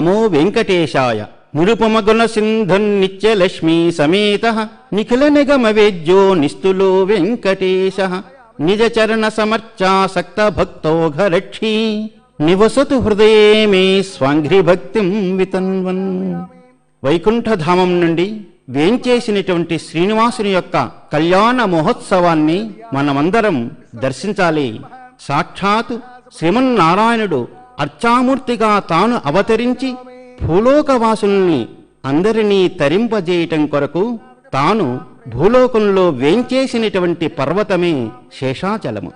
నమో వెంకటేశాయ. నిరుపమగుణ సింధున్నిత్యలక్ష్మీ సమేతః నిఖిల నిగమ వేద్యో నిస్తులో వెంకటేశః. నిజ చరణ సమర్చాసక్త భక్తోఘరక్షీ నివసతు హృదయే మే స్వాంఘ్రి భక్తిం వితన్వన్. వైకుంఠధామం నుండి వేంచేసినటువంటి శ్రీనివాసుని యొక్క కళ్యాణ మహోత్సవాన్ని మనమందరం దర్శించాలి. సాక్షాత్ శ్రీమన్నారాయణుడు అర్చామూర్తిగా తాను అవతరించి భూలోకవాసుల్ని అందరినీ తరింపజేయటం కొరకు తాను భూలోకంలో వేంచేసినటువంటి పర్వతమే శేషాచలము.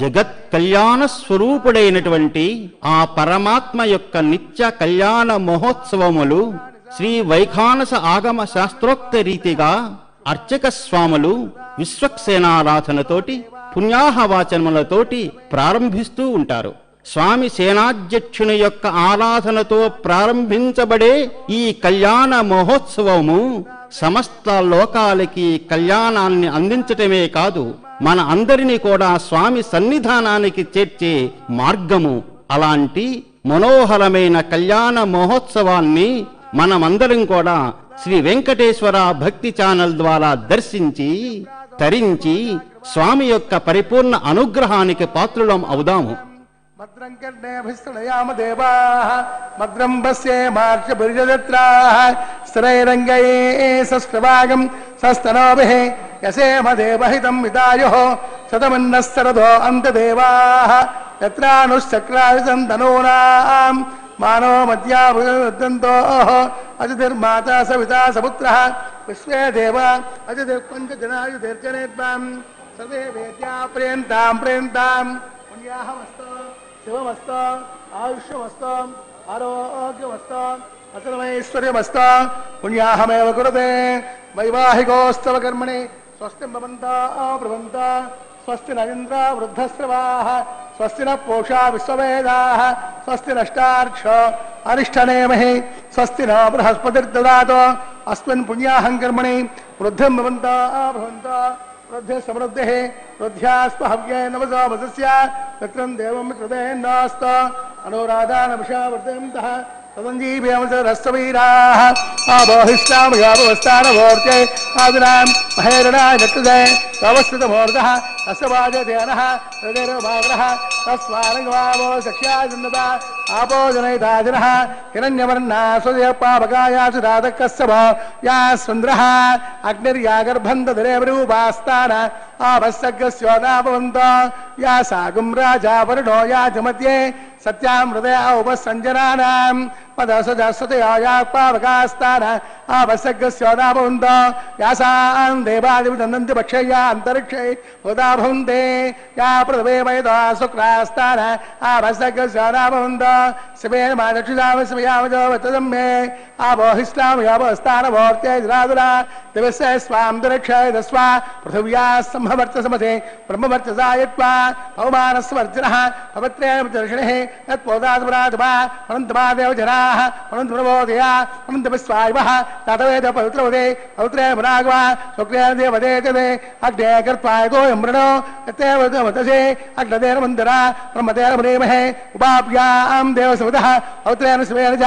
జగత్ కళ్యాణ స్వరూపుడైనటువంటి ఆ పరమాత్మ యొక్క నిత్య కళ్యాణ మహోత్సవములు శ్రీ వైఖానస ఆగమ శాస్త్రోక్త రీతిగా అర్చక స్వాములు విశ్వక్సేనారాధనతోటి పుణ్యాహవాచనములతోటి ప్రారంభిస్తూ ఉంటారు. స్వామి సేనాధ్యక్షుని యొక్క ఆరాధనతో ప్రారంభించబడే ఈ కళ్యాణ మహోత్సవము సమస్త లోకాలకి కళ్యాణాన్ని అందించటమే కాదు, మన అందరినీ కూడా స్వామి సన్నిధానానికి చేర్చే మార్గము. అలాంటి మనోహరమైన కళ్యాణ మహోత్సవాన్ని మనమందరం కూడా శ్రీ వెంకటేశ్వర భక్తి ఛానల్ ద్వారా దర్శించి తరించి స్వామి యొక్క పరిపూర్ణ అనుగ్రహానికి పాత్రులం అవుదాము. భద్రం కర్ణేభిస్తనయామ దేవాః భద్రం పశ్యే మార్షభిర్యజత్రాః స్థిరైరంగయే సస్కృవాగం సస్తనోభిః యసేమ దేవహితం విదాయోః శతమన్నస్తరదో అంతదేవాః యత్రానుశ్చక్రాయుధంతనూనాం మానో మధ్యాభుజంతోః అజితిర్మాతా సవితా సపుత్రః విశ్వే దేవా అజితిర్పంచజనాయుధైర్జనేత్వాం సర్వే వేద్యా ప్రియంతాం ప్రియంతాం పుణ్యాహమస్తు శివమస్తు ఆయుష్యమస్తు ఆరోగ్యమస్తు అసలమైశ్వర్యమస్తు పుణ్యాహమేవ కురుతే వైవాహికోస్తవ కర్మణి స్వస్తి భవంతో స్వస్తి నరేంద్ర వృద్ధశ్రవాః స్వస్తి న పూషా విశ్వవేదాః స్వస్తి నష్టార్క్షో అరిష్టనేమహి స్వస్తి న బృహస్పతిర్దదాతు అస్మిన్ పుణ్యాహం కర్మణి వృద్ధిం భవంతో వృద్ధి సమృద్ధి వృద్ధ్యాస్మ హవ్యే నమసో వసస్య మిత్రం దేవం కృతేన్నాస్త అనురాధానభిషా వృద్ధింతః తదంజీవేమసరస్వీరాః ఆబోహిష్టామయాపవస్థానమూర్తే ఆదినాం మహేరణాయ నక్తదే తవస్థితమూర్ధః అస్వాజదేనః హృదయర్భాగ్రః తస్వారంగవామో సఖ్యాజన్నత ఆపోజనైతాజినః హిరణ్యవర్ణా స్వజపాపకాయాసు రాధకస్సభో యా సుంద్రః అగ్నిర్యాగర్భందరేవరూపాస్తాన ఆభస్సగ్గస్యోదాపవంతో యా సాగుం రాజా వరుణో యా జమత్యే సత్యాం హృదయ ఉపసంజనానాం పదసజస్వతయాపావకాస్తాన ఆభస్సగ్గస్యోదాపవంతో యాసాం దేవాదివిదందంతి పక్షయ్యా అంతరిక్షే ఉదాభవంతే యా పృథివీ వయదా శుక్రాస్తాన ఆభస్సగ్గస్యోదాపవంతో శివేన మానక్షుదామశివయామజో వతదమ్మే ఆబోహిష్టామయాపస్థానమూర్తే జిరాదురా దివస్య స్వాంతరిక్షయదస్వా పృథివ్యా సంభవర్చసమతే బ్రహ్మవర్చసాయత్వా పౌమానస్వర్జనః పవిత్రేణ దర్శిణః తత్పోదాద్వరాద్వా అనంతమాదేవ జనాః అనంతప్రబోధయా అనంతవిశ్వాయవః తతవేద పవిత్రవదే పవిత్రేణ పునాగ్వా శుక్రేణ దేవదేతదే అగ్నే కర్త్వాయతో యమ్రణో యత్తేవతమతసే అగ్నదేన మందిరా బ్రహ్మదేన మునేమహే ఉపాభ్యాం దేవసముదః పవిత్రేణ శివేన చ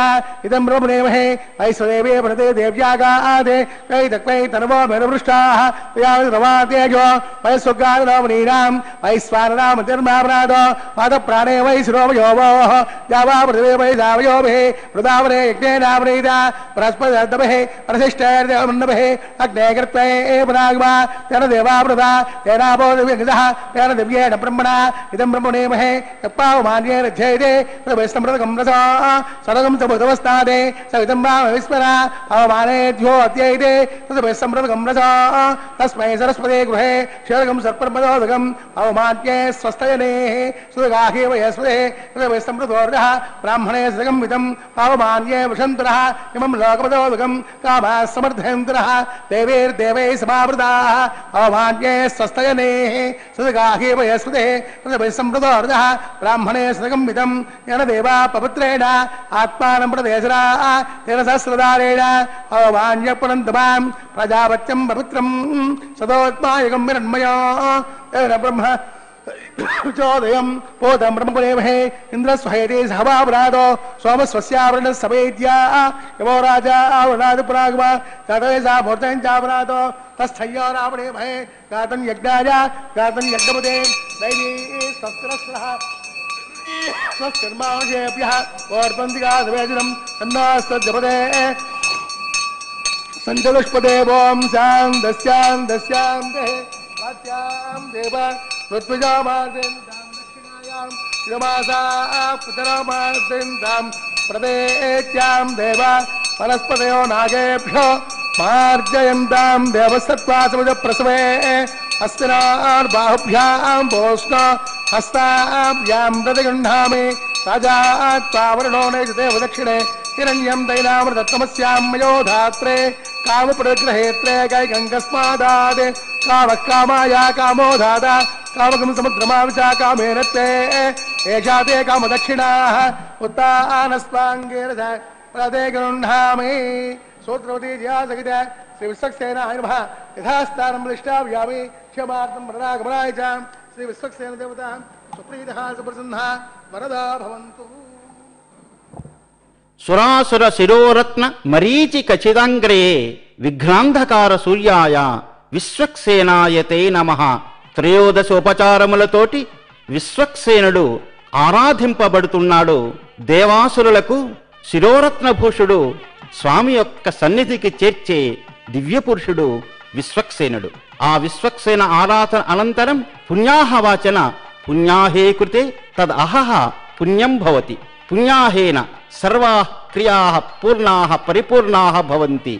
ఇదం బ్రహ్మనేమహే వైశ్వదేవే ప్రదే దేవ్యాగాదే కైతక్వై తనవో మేనవృష్టాః రవాతేజో వైస్వగాదనోమనీనాం వైశ్వాననామ ధర్మాప్రాదో పాదప్రాణే వై శిరోమయోవోః యావా పృథివీ వై సావయోభిః వృదావనే యజ్ఞేనావనీత బృహస్పతిర్దభిః ప్రతిష్ఠైర్దేవమన్నభిః అగ్నే కర్త్వై పునాగ్మా తేన దేవావృతా తేనాపో దివ్యగజః తేన దివ్యేన బ్రహ్మణా ఇదం బ్రహ్మణేమహే యప్పావమాన్యేన ధ్యేయతే ప్రవేశమృతకం రసో సరగం సముదవస్తాదే సవితం రామ విస్మర అవమానేధ్యో అత్యైతే తదవేశమృతకం రసో తస్మై సరస్వతే గృహే క్షేరగం సర్పర్మదోదకం అవమాన్యే స్వస్తయనే సుగాహే వయస్వదే తదవేశమృతోర్జః బ్రాహ్మణే సగం విదం అవమాన్యే వృషంతరః ఇమం లోకమదోదకం కామా సమర్థేంద్రః దేవైర్దేవై సమావృతాః అవమాన్యే స్వస్తయనే సుగాహే వయస్వదే తదవేశమృతోర్జః బ్రాహ్మణే సగం విదం యన దేవా పవిత్రేణ ఆత్మానం ప్రదేశరా తేన సహస్రదారేణ అవమాన్య పునంతమాం ప్రజాపత్యం పవిత్రం సదోత్మాయకం విరణ్మయో బ్రహ్మ चोदयं पोतं ब्रह्मपुरेमहे इन्द्रस्वहेते सहवावरादो सोमस्वस्यावरणः सवेद्या यमो राजा आवरणादिपुरागमा तदेसा मूर्तयं चावरादो तस्थय्यो रावणेमहे गातं यज्ञाय गातं यज्ञपदे दैवी स्वस्तिरस्त्रः स्वस्तिर्माशेभ्यः ओर्पन्तिकादवेजनं तन्नास्तज्जपदे सञ्चलुष्पदे ॐ स्यां दस्यां देहे वात्यां देव ऋत्विजामार्देन्दां दक्षिणायां यमासा पुतरामार्देन्दां प्रदेत्यां देव वनस्पतयो नागेभ्यो मार्जयन्तां देवसत्त्वासमुजप्रसवे अस्तिनार्बाहुभ्यां भोष्ण हस्ताभ्यां प्रतिगृह्णामि राजा त्वावरुणो नेजदेव दक्षिणे हिरण्यं दैनामृतत्तमस्यां मयो धात्रे कामप्रग्रहेत्रे कैकङ्कस्मादादे कामः कामाया कामो धाता कामकं समुद्रमाविचा कामेन ते एषा ते कामदक्षिणाः उत्तानस्वाङ्गेन प्रदे गृह्णामि सूत्रवती जयासहित श्रीविश्वक्सेनाय नमः यथास्थानं प्रतिष्ठापयामि क्षमार्थं वरदागमनाय च श्रीविश्वक्सेन देवताः सुप्रीतः सुप्रसन्नः वरदा भवन्तु సురాసుర శిరోరత్న మరీచి ఖచ్చితంగ్రే విఘ్నాంధకార సూర్యాయ విశ్వక్సేనాయతే నమః. త్రయోదశోపచారములతోటి విశ్వక్సేనుడు ఆరాధింపబడుతున్నాడు. దేవాసురులకు శిరోరత్నభూషుడు స్వామి యొక్క సన్నిధికి చేర్చే దివ్యపురుషుడు విశ్వక్సేనుడు. ఆ విశ్వక్సేన ఆరాధన అనంతరం పుణ్యాహవాచన పుణ్యాహే కృతే తద్ అహః పుణ్యం భవతి. పుణ్యాహేన సర్వా క్రియా పూర్ణా పరిపూర్ణా భవంతి.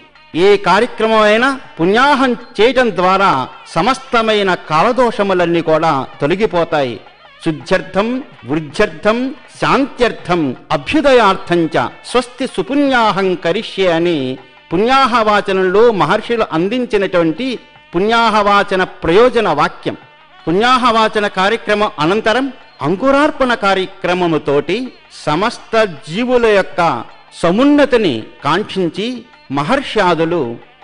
ఏ కార్యక్రమమైనా పుణ్యాహం చేయటం ద్వారా సమస్తమైన కాలదోషములన్నీ కూడా తొలగిపోతాయి. శుద్ధ్యర్థం వృద్ధ్యర్థం శాంత్యర్థం అభ్యుదయార్థం చ స్వస్తి సుపుణ్యాహం కరిష్యే అని పుణ్యాహవాచనంలో మహర్షులు అందించినటువంటి పుణ్యాహవాచన ప్రయోజన వాక్యం. పుణ్యాహవాచన కార్యక్రమం అనంతరం అంకురార్పణ కార్యక్రమముతోటి సమస్త జీవుల యొక్క సమున్నతిని కాంక్షించి మహర్షాదులు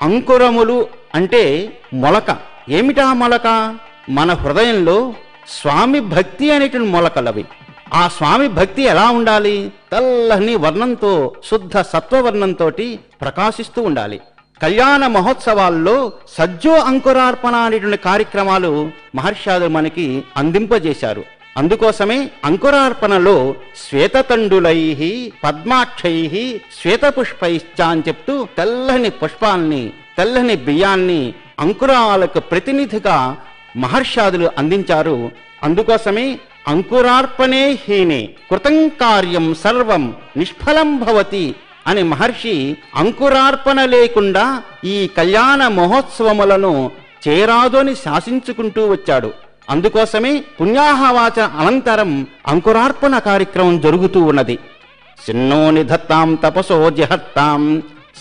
అంకురములు అంటే మొలక. ఏమిటా మొలక? మన హృదయంలో స్వామి భక్తి అనేటువంటి మొలకలవి. ఆ స్వామి భక్తి ఎలా ఉండాలి? తెల్లని వర్ణంతో శుద్ధ సత్వవర్ణంతో ప్రకాశిస్తూ ఉండాలి. కళ్యాణ మహోత్సవాల్లో సజ్జో అంకురార్పణ అనేటువంటి కార్యక్రమాలు మహర్షాదులు మనకి అందింపజేశారు. అందుకోసమే అంకురార్పణలో శ్వేతతండులై పద్మాక్షై శ్వేతపుష్పైశ్చ అని చెప్తూ తెల్లని పుష్పాల్ని తెల్లని బియ్యాన్ని అంకురాలకు ప్రతినిధిగా మహర్షాదులు అందించారు. అందుకోసమే అంకురార్పణే హీనే కృతం కార్యం సర్వం నిష్ఫలం భవతి అని మహర్షి అంకురార్పణ లేకుండా ఈ కళ్యాణ మహోత్సవములను చేరాదు అని శాసించుకుంటూ వచ్చాడు. అందుకోసమే పుణ్యాహవాచన అనంతరం అంకురార్పణ కార్యక్రమం జరుగుతూ ఉన్నది. చిన్నో నిధత్తాం తపసో జహత్తాం.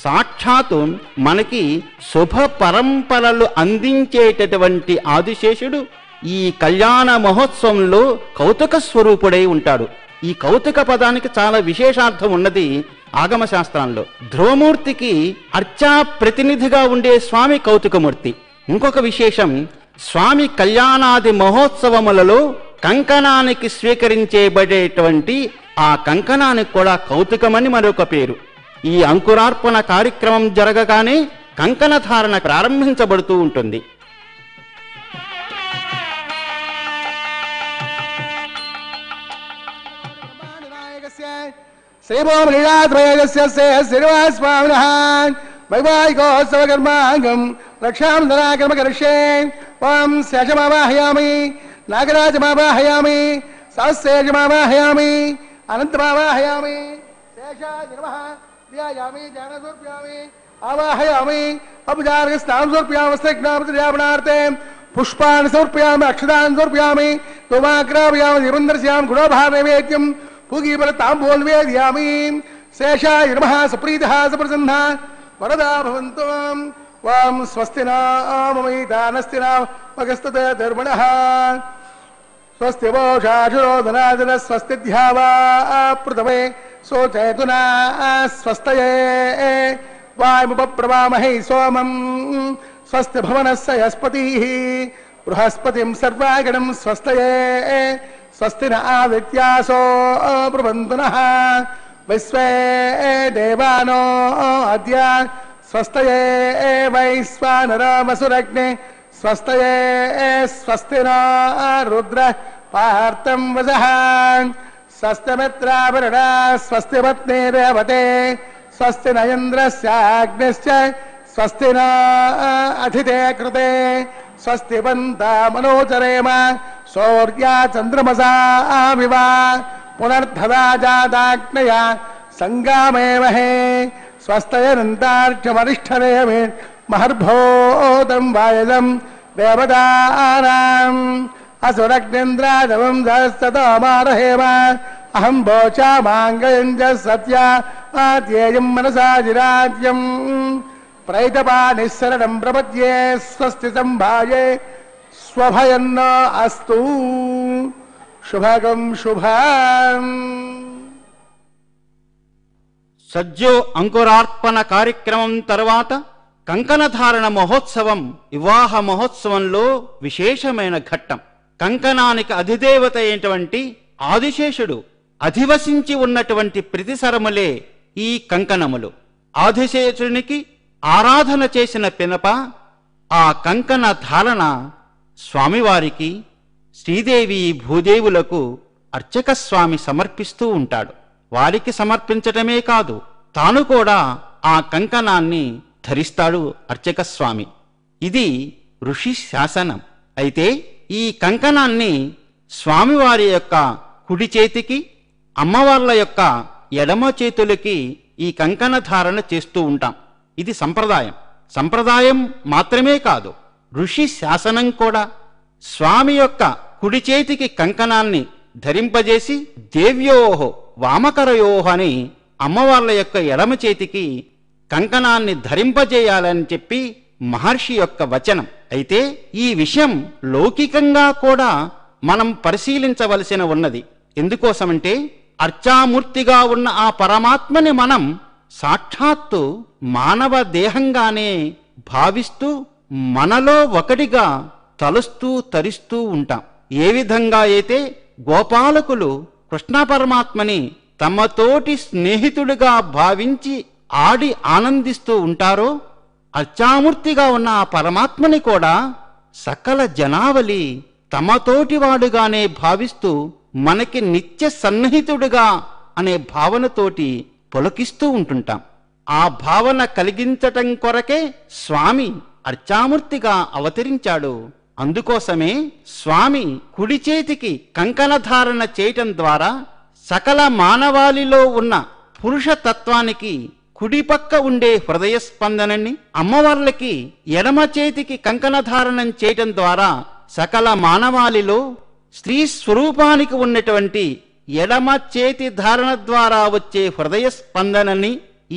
సాక్షాత్తు మనకి శుభ పరంపరలు అందించేటటువంటి ఆదిశేషుడు ఈ కళ్యాణ మహోత్సవంలో కౌతుక స్వరూపుడై ఉంటాడు. ఈ కౌతుక పదానికి చాలా విశేషార్థం ఉన్నది ఆగమ శాస్త్రంలో. ధ్రువమూర్తికి అర్చా ప్రతినిధిగా ఉండే స్వామి కౌతుకమూర్తి. ఇంకొక విశేషం, స్వామి కళ్యాణాది మహోత్సవములలో కంకణానికి స్వీకరించేబడేటువంటి ఆ కంకణానికి కూడా కౌతుకమని మరొక పేరు. ఈ అంకురార్పణ కార్యక్రమం జరగగానే కంకణ ధారణ ప్రారంభించబడుతూ ఉంటుంది. వైవాహికోత్సవకర్మాంగం రక్షాంధనాకర్మకరిష్యే. ఓం శేషమావాహయామి, నాగరాజమావాహయామి, సహస్రేషమావాహయామి, అనంతమావాహయామి. శేషాయ నమః ధ్యాయామి, ధ్యానసమర్పయామి, ఆవాహయామి. ఉపచారకస్నానం సమర్పయామి, వస్త్రజ్ఞాపతిర్యాపణార్థే పుష్పాన్ని సమర్పయామి, అక్షతాన్ని సమర్పయామి, తుమాగ్రాపయామి, దీపందర్శయామి, గుణోభానైవేద్యం పూగీబల తాంబూల్వేదయామి. శేషాయ నమః సుప్రీతః సుప్రసన్నః వరదా భవంతు. ఓం స్వస్తి నామమయితానస్తి నామగస్తతే ధర్మణః. స్వస్తి వోషాశురోధనాదన స్వస్తి ధ్యావా పృథవే సోచేతునా స్వస్తయే. వాయుముపప్రవామహై సోమం స్వస్తి భువనస్య యస్పతిః. బృహస్పతిం సర్వాగణం స్వస్తయే స్వస్తి ఆదిత్యాసో ప్రబంధునః విశ్వే దేవానో అద్య స్వస్తయే వైశ్వానరో వసురగ్నే స్వస్తయే స్వస్తి నో రుద్ర పార్థం వసః స్వస్తిమిత్రావరుణ స్వస్తి పత్ని రేవతే స్వస్తి నయేంద్రస్యాగ్నిశ్చ స్వస్తి నో అధితే కృతే స్వస్తి వంతా మనోచరేమ సౌర్యా చంద్రమసా వివా పునర్ధదా జాతాగ్నయ సంగామేమహే స్వస్తయనంతార్ఘ్యమరిష్ఠనేమి మహర్భూతం వాయుదం దేవతానాం అసురగ్నేంద్రాదవం సహస్తతోమారహేమ అహం భోచామాంగయం చ సత్య ఆత్యేయం మనసా జిరాజ్యం ప్రైతపానిశరణం ప్రపద్యే స్వస్తి సంభాయే స్వభయన్న అస్తు శుభగం శుభం. సజ్జో అంకురార్పణ కార్యక్రమం తర్వాత కంకణధారణ మహోత్సవం వివాహ మహోత్సవంలో విశేషమైన ఘట్టం. కంకణానికి అధిదేవత అయినటువంటి ఆదిశేషుడు అధివసించి ఉన్నటువంటి ప్రతిసరములే ఈ కంకణములు. ఆదిశేషునికి ఆరాధన చేసిన పినప ఆ కంకణ ధారణ స్వామివారికి శ్రీదేవి భూదేవులకు అర్చక స్వామి సమర్పిస్తూ ఉంటాడు. వారికి సమర్పించటమే కాదు, తాను కూడా ఆ కంకణాన్ని ధరిస్తాడు అర్చక స్వామి. ఇది ఋషి శాసనం. అయితే ఈ కంకణాన్ని స్వామివారి యొక్క కుడి చేతికి, అమ్మవార్ల యొక్క ఎడమ చేతులకి ఈ కంకణ ధారణ చేస్తూ ఉంటాం. ఇది సంప్రదాయం మాత్రమే కాదు, ఋషి శాసనం కూడా. స్వామి యొక్క కుడి చేతికి కంకణాన్ని ధరింపజేసి దేవ్యోహో వామకరయోహో అని అమ్మవార్ల యొక్క ఎడమ చేతికి కంకణాన్ని ధరింపజేయాలని చెప్పి మహర్షి యొక్క వచనం. అయితే ఈ విషయం లౌకికంగా కూడా మనం పరిశీలించవలసిన ఉన్నది. ఎందుకోసమంటే అర్చామూర్తిగా ఉన్న ఆ పరమాత్మని మనం సాక్షాత్తు మానవ దేహంగానే భావిస్తూ మనలో ఒకటిగా తలుస్తూ తరిస్తూ ఉంటాం. ఏ విధంగా అయితే గోపాలకులు కృష్ణ పరమాత్మని తమతోటి స్నేహితుడిగా భావించి ఆడి ఆనందిస్తూ ఉంటారో, అర్చామూర్తిగా ఉన్న ఆ పరమాత్మని కూడా సకల జనావళి తమతోటివాడుగానే భావిస్తూ మనకి నిత్య సన్నిహితుడుగా అనే భావనతోటి పులకిస్తూ ఉంటుంటాం. ఆ భావన కలిగించటం కొరకే స్వామి అర్చామూర్తిగా అవతరించాడు. అందుకోసమే స్వామి కుడి చేతికి కంకణధారణ చేయటం ద్వారా సకల మానవాళిలో ఉన్న పురుషతత్వానికి కుడిపక్క ఉండే హృదయ స్పందనని, అమ్మవార్లకి ఎడమ చేతికి కంకణధారణం చేయటం ద్వారా సకల మానవాళిలో స్త్రీ స్వరూపానికి ఉన్నటువంటి ఎడమ చేతి ధారణ ద్వారా వచ్చే హృదయ స్పందనని,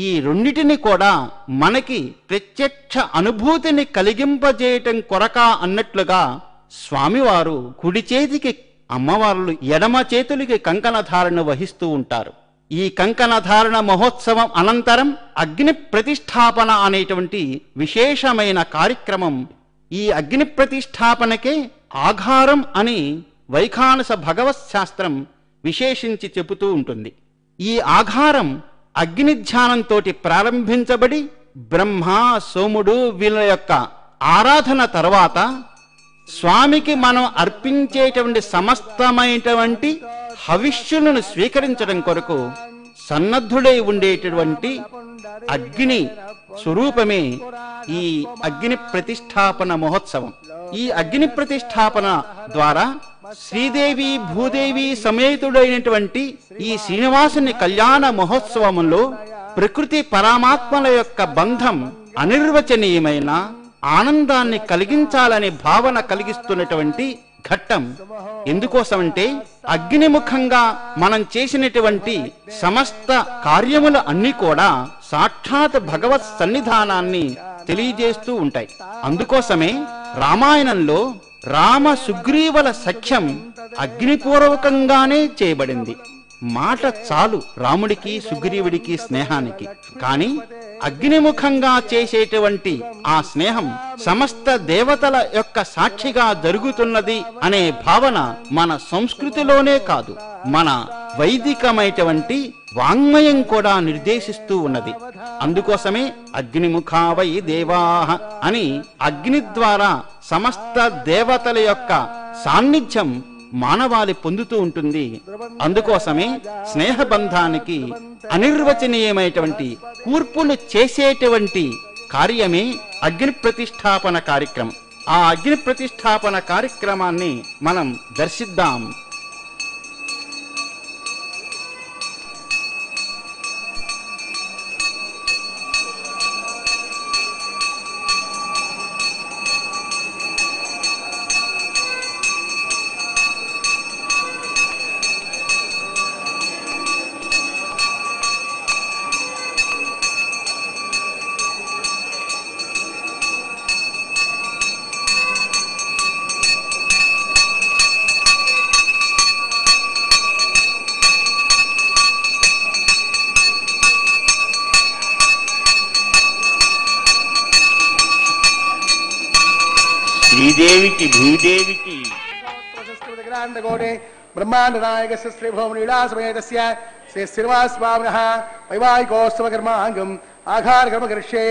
ఈ రెండిటిని కూడా మనకి ప్రత్యక్ష అనుభూతిని కలిగింపజేయటం కొరకా అన్నట్లుగా స్వామివారు కుడి చేతికి, అమ్మవార్లు ఎడమ చేతులకి కంకణధారణ వహిస్తూ ఉంటారు. ఈ కంకణధారణ మహోత్సవం అనంతరం అగ్ని ప్రతిష్టాపన అనేటువంటి విశేషమైన కార్యక్రమం. ఈ అగ్ని ప్రతిష్టాపనకే ఆఘారం అని వైఖానస భగవత్ శాస్త్రం విశేషించి చెబుతూ ఉంటుంది. ఈ ఆఘారం అగ్ని ధ్యానంతో ప్రారంభించబడి బ్రహ్మ, సోముడు వీళ్ళ యొక్క ఆరాధన తర్వాత స్వామికి మనం అర్పించేటువంటి సమస్తమైనటువంటి హవిష్యులను స్వీకరించడం కొరకు సన్నద్ధుడై ఉండేటటువంటి అగ్ని స్వరూపమే ఈ అగ్ని ప్రతిష్టాపన మహోత్సవం. ఈ అగ్ని ప్రతిష్టాపన ద్వారా శ్రీదేవి భూదేవి సమేతుడైనటువంటి ఈ శ్రీనివాసుని కళ్యాణ మహోత్సవంలో ప్రకృతి పరమాత్మల యొక్క బంధం అనిర్వచనీయమైన ఆనందాన్ని కలిగించాలనే భావన కలిగిస్తున్నటువంటి ఘట్టం. ఎందుకోసమంటే అగ్నిముఖంగా మనం చేసినటువంటి సమస్త కార్యములు అన్నీ కూడా సాక్షాత్ భగవత్ సన్నిధానాన్ని తెలియజేస్తూ ఉంటాయి. అందుకోసమే రామాయణంలో రామ సుగ్రీవుల సఖ్యం అగ్నిపూర్వకంగానే చేయబడింది. మాట చాలు రాముడికి సుగ్రీవుడికి స్నేహానికి. కాని అగ్నిముఖంగా చేసేటువంటి ఆ స్నేహం సమస్త దేవతల యొక్క సాక్షిగా జరుగుతున్నది అనే భావన మన సంస్కృతిలోనే కాదు, మన వైదికమైనటువంటి వాంగ్మయం కూడా నిర్దేశిస్తూ ఉన్నది. అందుకోసమే అగ్నిముఖా వై దేవాః అని అగ్ని ద్వారా సమస్త దేవతల యొక్క సాన్నిధ్యం మానవాళి పొందుతూ ఉంటుంది. అందుకోసమే స్నేహబంధానికి అనిర్వచనీయమైనటువంటి కూర్పులు చేసేటువంటి కార్యమే అగ్ని ప్రతిష్టాపన కార్యక్రమం. ఆ అగ్ని ప్రతిష్టాపన కార్యక్రమాన్ని మనం దర్శిద్దాం. శ్రీదేవికి భూదేవికి బ్రహ్మాండ నాయక శ్రీ భూమీళాసమేతస్య శ్రీ శ్రీనివాసస్వామినః వైవాహికోత్సవ కర్మాంగం ఆఘార కర్మ కరిష్యే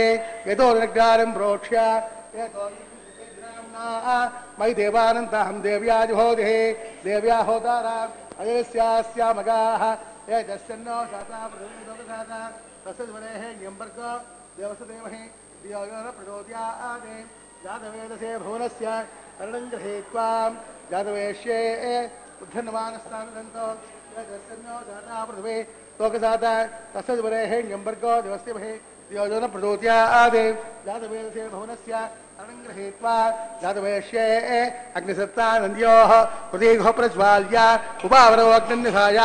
యతో నిగ్రహారం ప్రోక్ష్య మయి దేవానందహం దేవ్యాజుహోదే దేవ్యా హోతారా అయస్యాస్యామగాః ఏతస్యన్నో శాతా ప్రదోషాతా తస్సద్వరేః యంబర్గో దేవసదేవహే దియోగన ప్రచోదయాదే జాతవేదసే భువనస్య కరణం గృహీత్వా జాతవేష్యే ఉద్ధన్నమానస్థానంతో యస్యన్నో శాతా పృథివీ లోకసాత తస్సద్వరేః యంబర్గో దేవసదేవహే దియోగన ప్రచోదయాదే జాతవేదసే భువనస్య కరణం గృహీత్వా జాతవేష్యే అగ్నిసత్తానంద్యోః ప్రతీఘో ప్రజ్వాల్య ఉపావరో అగ్నినిధాయ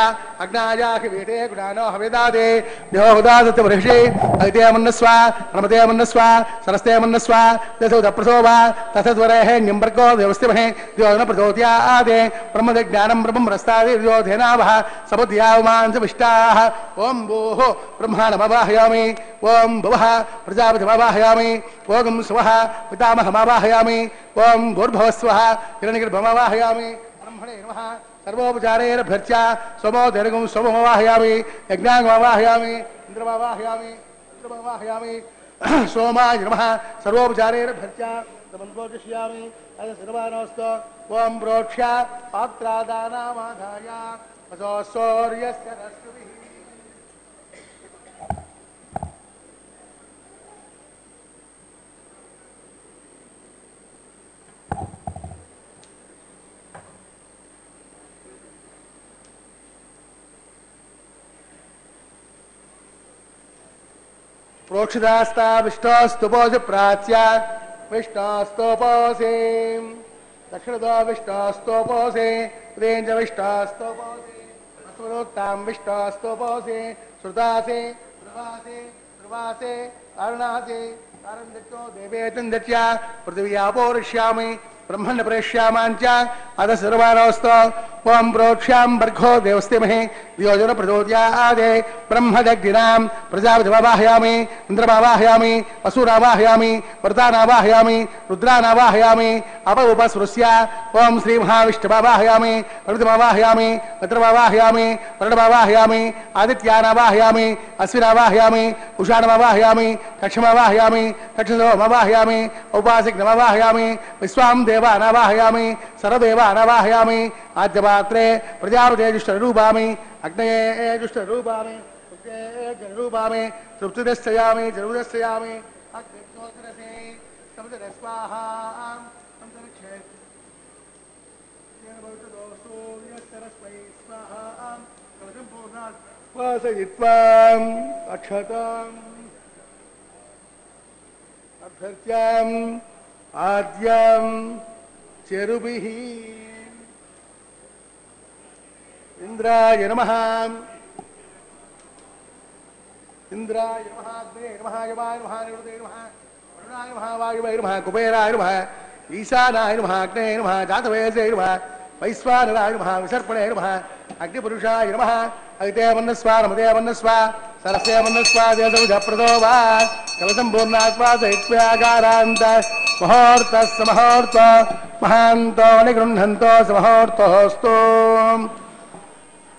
అగ్నాయాహి వీటే గుణానో హవేదాదే దేవోదాదత్త బర్హిషి అదితే మన్నస్వ ప్రమతే మన్నస్వ సరస్తే మన్నస్వ దశౌద ప్రసోభా తసద్వరేః న్యంబర్గో దేవస్తిమహే దియోగన ప్రచోదయాదే బ్రహ్మద జ్ఞానం బ్రహ్మం రస్తాదే దియోధేనావః సబుద్ధ్యావమాంస విష్టాః ఓం భూః బ్రహ్మాణమవాహయామి ఓం భువః ప్రజాపతిమవాహయామి ఓం స్వః పితామహమవాహయామి ఓం భూర్భువస్వః హిరణ్యగర్భమవాహయామి బ్రహ్మణే నమః సర్వోపచారేణభ్యర్చ్య సోమో దర్గం సోమమవాహయామి యజ్ఞాంగమవాహయామి ఇంద్రమవాహయామి ఇంద్రమవాహయామి సోమాయ నమః సర్వోపచారేణభ్యర్చ్య సమన్వోషయామి సర్వానోస్తో ఓం ప్రోక్ష్య పాత్రాదానామాధాయ అసో సూర్యస్య రశ్మిభిః ప్రోక్షితాస్తా విష్ణోస్తుపోసి ప్రాచ్య విష్ణోస్తోపోసి దక్షిణతో విష్ణోస్తోపోసి ఉదయం చ విష్ణోస్తోపోసి అస్మరోక్తాం విష్ణోస్తోపోసి శృతాసి ధ్రువాసి ధ్రువాసి అరుణాసి కారణ్యతో దేవేతం దత్య పృథివ్యాపోరిష్యామి బ్రహ్మణ ప్రేష్యామాంచ అద సర్వానోస్తో ఓం ప్రోక్ష్యాం బర్ఘో దేవస్తిమహే దియోజన ప్రచోదయాదే బ్రహ్మదగ్నినాం ప్రజాపతిమవాహయామి ఇంద్రమవాహయామి వసూరావాహయామి వృతానావాహయామి రుద్రానావాహయామి అప ఉపసృస్య ఓం శ్రీ మహావిష్ణుమవాహయామి ప్రవృతిమవాహయామి భద్రమవాహయామి వరుణమవాహయామి ఆదిత్యానావాహయామి అశ్వినావాహయామి ఉషాణమవాహయామి కక్షమవాహయామి కక్షసోమవాహయామి ఉపాసిగ్నమవాహయామి విశ్వాం దేవానావాహయామి సర్వదేవానావాహయామి ఆద్యపాత్రే ప్రజాపతే జుష్టరూపామి అగ్నయే జుష్టరూపామి రూపామి తృప్తిదశ్చయామి జరుదశ్చయామి అగ్నిస్తోత్రసే సముద్ర స్వాహా అంతరిక్షే సూర్యస్తరస్వై స్వాహా కవచం పూర్ణాత్ వాసయిత్వాం అక్షతాం అభ్యర్త్యాం ఆద్యాం చెరుభిః ఇంద్రాయ నమః ఇంద్రాయ నమః అగ్నే నమః యమాయ నమః నిరుదే నమః వరుణాయ నమః వాయువే నమః కుబేరాయ నమః ఈశానాయ నమః అగ్నే నమః జాతవేదే నమః వైశ్వానరాయ నమః విసర్పణే నమః అగ్నిపురుషాయ నమః అవితే మన్నస్వా నమదే మన్నస్వా సరస్య మన్నస్వా దేశప్రదో వా కలసంపూర్ణాత్వాదైత్వ్యాగారాంత మహోర్త సమహోర్త మహాంతో నిగృహంతో సమహోర్తోస్తు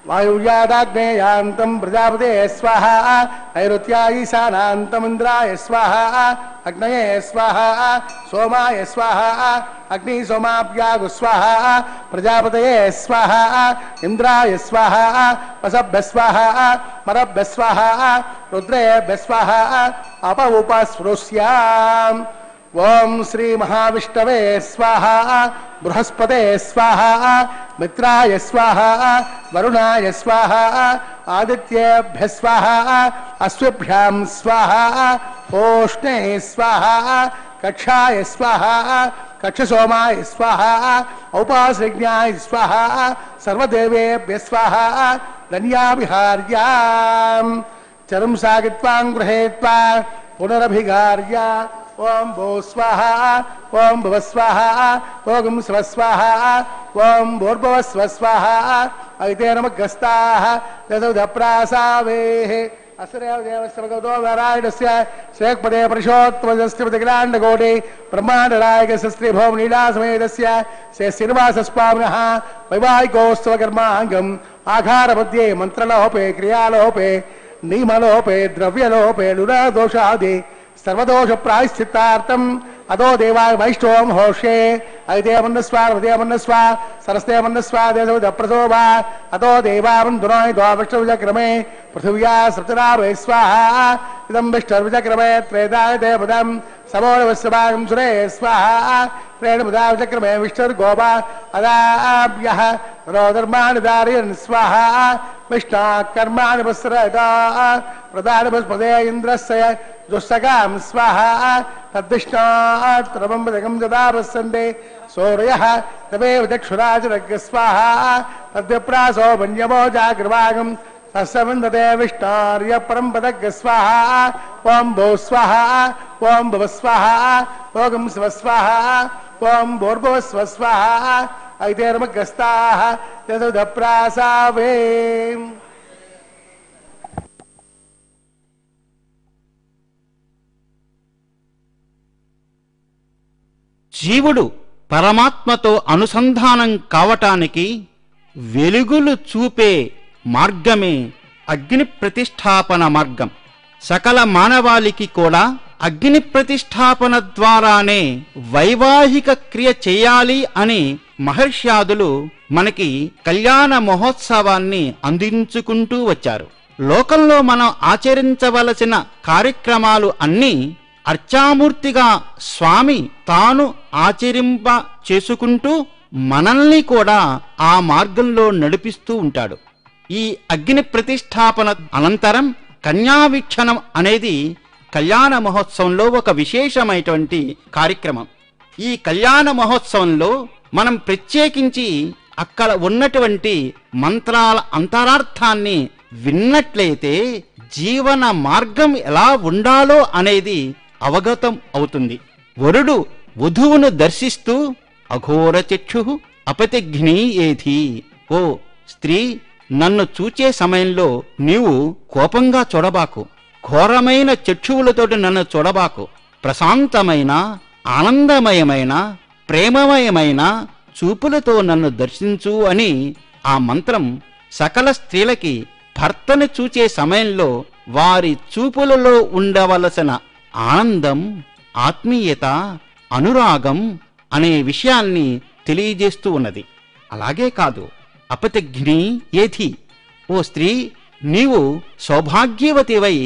వాయువ్యాదాగ్నేయాంతం ప్రజాపతే స్వాహ నైరుత్యా ఈశానాంతమింద్రాయ స్వాహ అగ్నయే స్వాహ సోమాయ స్వాహ అగ్ని సోమాభ్యాగు స్వాహ ప్రజాపతయే స్వాహ ఇంద్రాయ స్వాహ వసభ్య స్వాహ మరభ్య స్వాహ రుద్రేభ్య స్వాహ అప ఉపస్పృశ్యాం. ఓం శ్రీ మహావిష్ణవే స్వాహ బృహస్పతే స్వాహ మిత్రాయ స్వాహ వరుణాయ స్వాహ ఆదిత్యేభ్య స్వాహ అశ్వభ్యాం స్వాహ ఓష్ణే స్వాహ కక్షాయ స్వాహ కక్షసోమాయ స్వాహ ఔపాసజ్ఞాయ స్వాహ సర్వదేవేభ్య స్వాహ ధన్యాభిహార్యాం. చరం సాగిత్వాం గృహేత్వా పునరభిగార్య. ఓం భూ స్వాహ ఓం భువ స్వాహ ఓం స్వ స్వాహ ఓం భూర్భువ స్వ స్వాహ అయితే నమగస్తాః దశప్రాసావేః అసరేవ దేవస్య భగవతో నారాయణస్య శ్రేక్పదే పరిశోత్వజస్య ప్రతిగ్రాండకోటి బ్రహ్మాండనాయకస్య శ్రీ భౌమలీలాసమేతస్య శ్రీ శ్రీనివాసస్వామినః వైవాహికోత్సవ కర్మాంగం ఆఘారమధ్యే మంత్రలోపే క్రియాలోపే నియమలోపే ద్రవ్యలోపే లునాదోషాది సర్వదోష ప్రాయశ్చిత్తార్థం అదో దేవాయ వైష్ణవం హోషే అయితే మన్నస్వా హృదయ మన్నస్వా సరస్తే మన్నస్వా దేశప్రసోభా అదో దేవామందునాయ ద్వావిష్ణవిచక్రమే పృథివ్యా సృతరావే స్వాహ ఇదం విష్ణుర్విచక్రమే త్రేదాయ దేవదం సమోరవస్యభాగం సురే స్వాహ త్రేణముదా విచక్రమే విష్ణుర్గోపా అదాభ్యః రోధర్మాణి దారయన్ స్వాహ విష్ణా కర్మాణి వస్రదా ప్రదాన బృహస్పతే ఇంద్రస్య దుస్సగాం స్వాహ తద్విష్ణాత్రమం దదా వసంతే సూర్యః తమేవ చక్షురాజరగ్ స్వాహ తద్విప్రాసో వన్యమో జాగ్రవాగం తస్సవందతే విష్ణార్య పరం పదగ్ స్వాహ. ఓం భూ స్వాహ ఓం భువ స్వాహ ఓం స్వ స్వాహ ఓం భూర్భువ స్వ స్వాహ అయితే నమగస్తాః దశప్రాసావే. జీవుడు పరమాత్మతో అనుసంధానం కావటానికి వెలుగులు చూపే మార్గమే అగ్ని ప్రతిష్టాపన మార్గం. సకల మానవాళికి కూడా అగ్ని ప్రతిష్టాపన ద్వారానే వైవాహిక క్రియ చేయాలి అని మహర్ష్యాదులు మనకి కళ్యాణ మహోత్సవాన్ని అందించుకుంటూ వచ్చారు. లోకంలో మనం ఆచరించవలసిన కార్యక్రమాలు అన్నీ అర్చామూర్తిగా స్వామి తాను ఆచరింప చేసుకుంటూ మనల్ని కూడా ఆ మార్గంలో నడిపిస్తూ ఉంటాడు. ఈ అగ్ని ప్రతిష్టాపన అనంతరం కన్యావీక్షణం అనేది కళ్యాణ మహోత్సవంలో ఒక విశేషమైనటువంటి కార్యక్రమం. ఈ కళ్యాణ మహోత్సవంలో మనం ప్రత్యేకించి అక్కడ ఉన్నటువంటి మంత్రాల అంతరార్థాన్ని విన్నట్లయితే జీవన మార్గం ఎలా ఉండాలో అనేది అవగతం అవుతుంది. వరుడు వధువును దర్శిస్తూ అఘోర చక్షు అపతిఘ్ని ఏధి, ఓ స్త్రీ, నన్ను చూచే సమయంలో నీవు కోపంగా చూడబాకు, ఘోరమైన చక్షువులతోటి నన్ను చూడబాకు, ప్రశాంతమైన ఆనందమయమైన ప్రేమమయమైన చూపులతో నన్ను దర్శించు అని ఆ మంత్రం సకల స్త్రీలకి భర్తను చూచే సమయంలో వారి చూపులలో ఉండవలసిన ఆనందం, ఆత్మీయత, అనురాగం అనే విషయాన్ని తెలియజేస్తూ ఉన్నది. అలాగే కాదు, అపతిఘ్ని ఏధి, ఓ స్త్రీ, నీవు సౌభాగ్యవతివై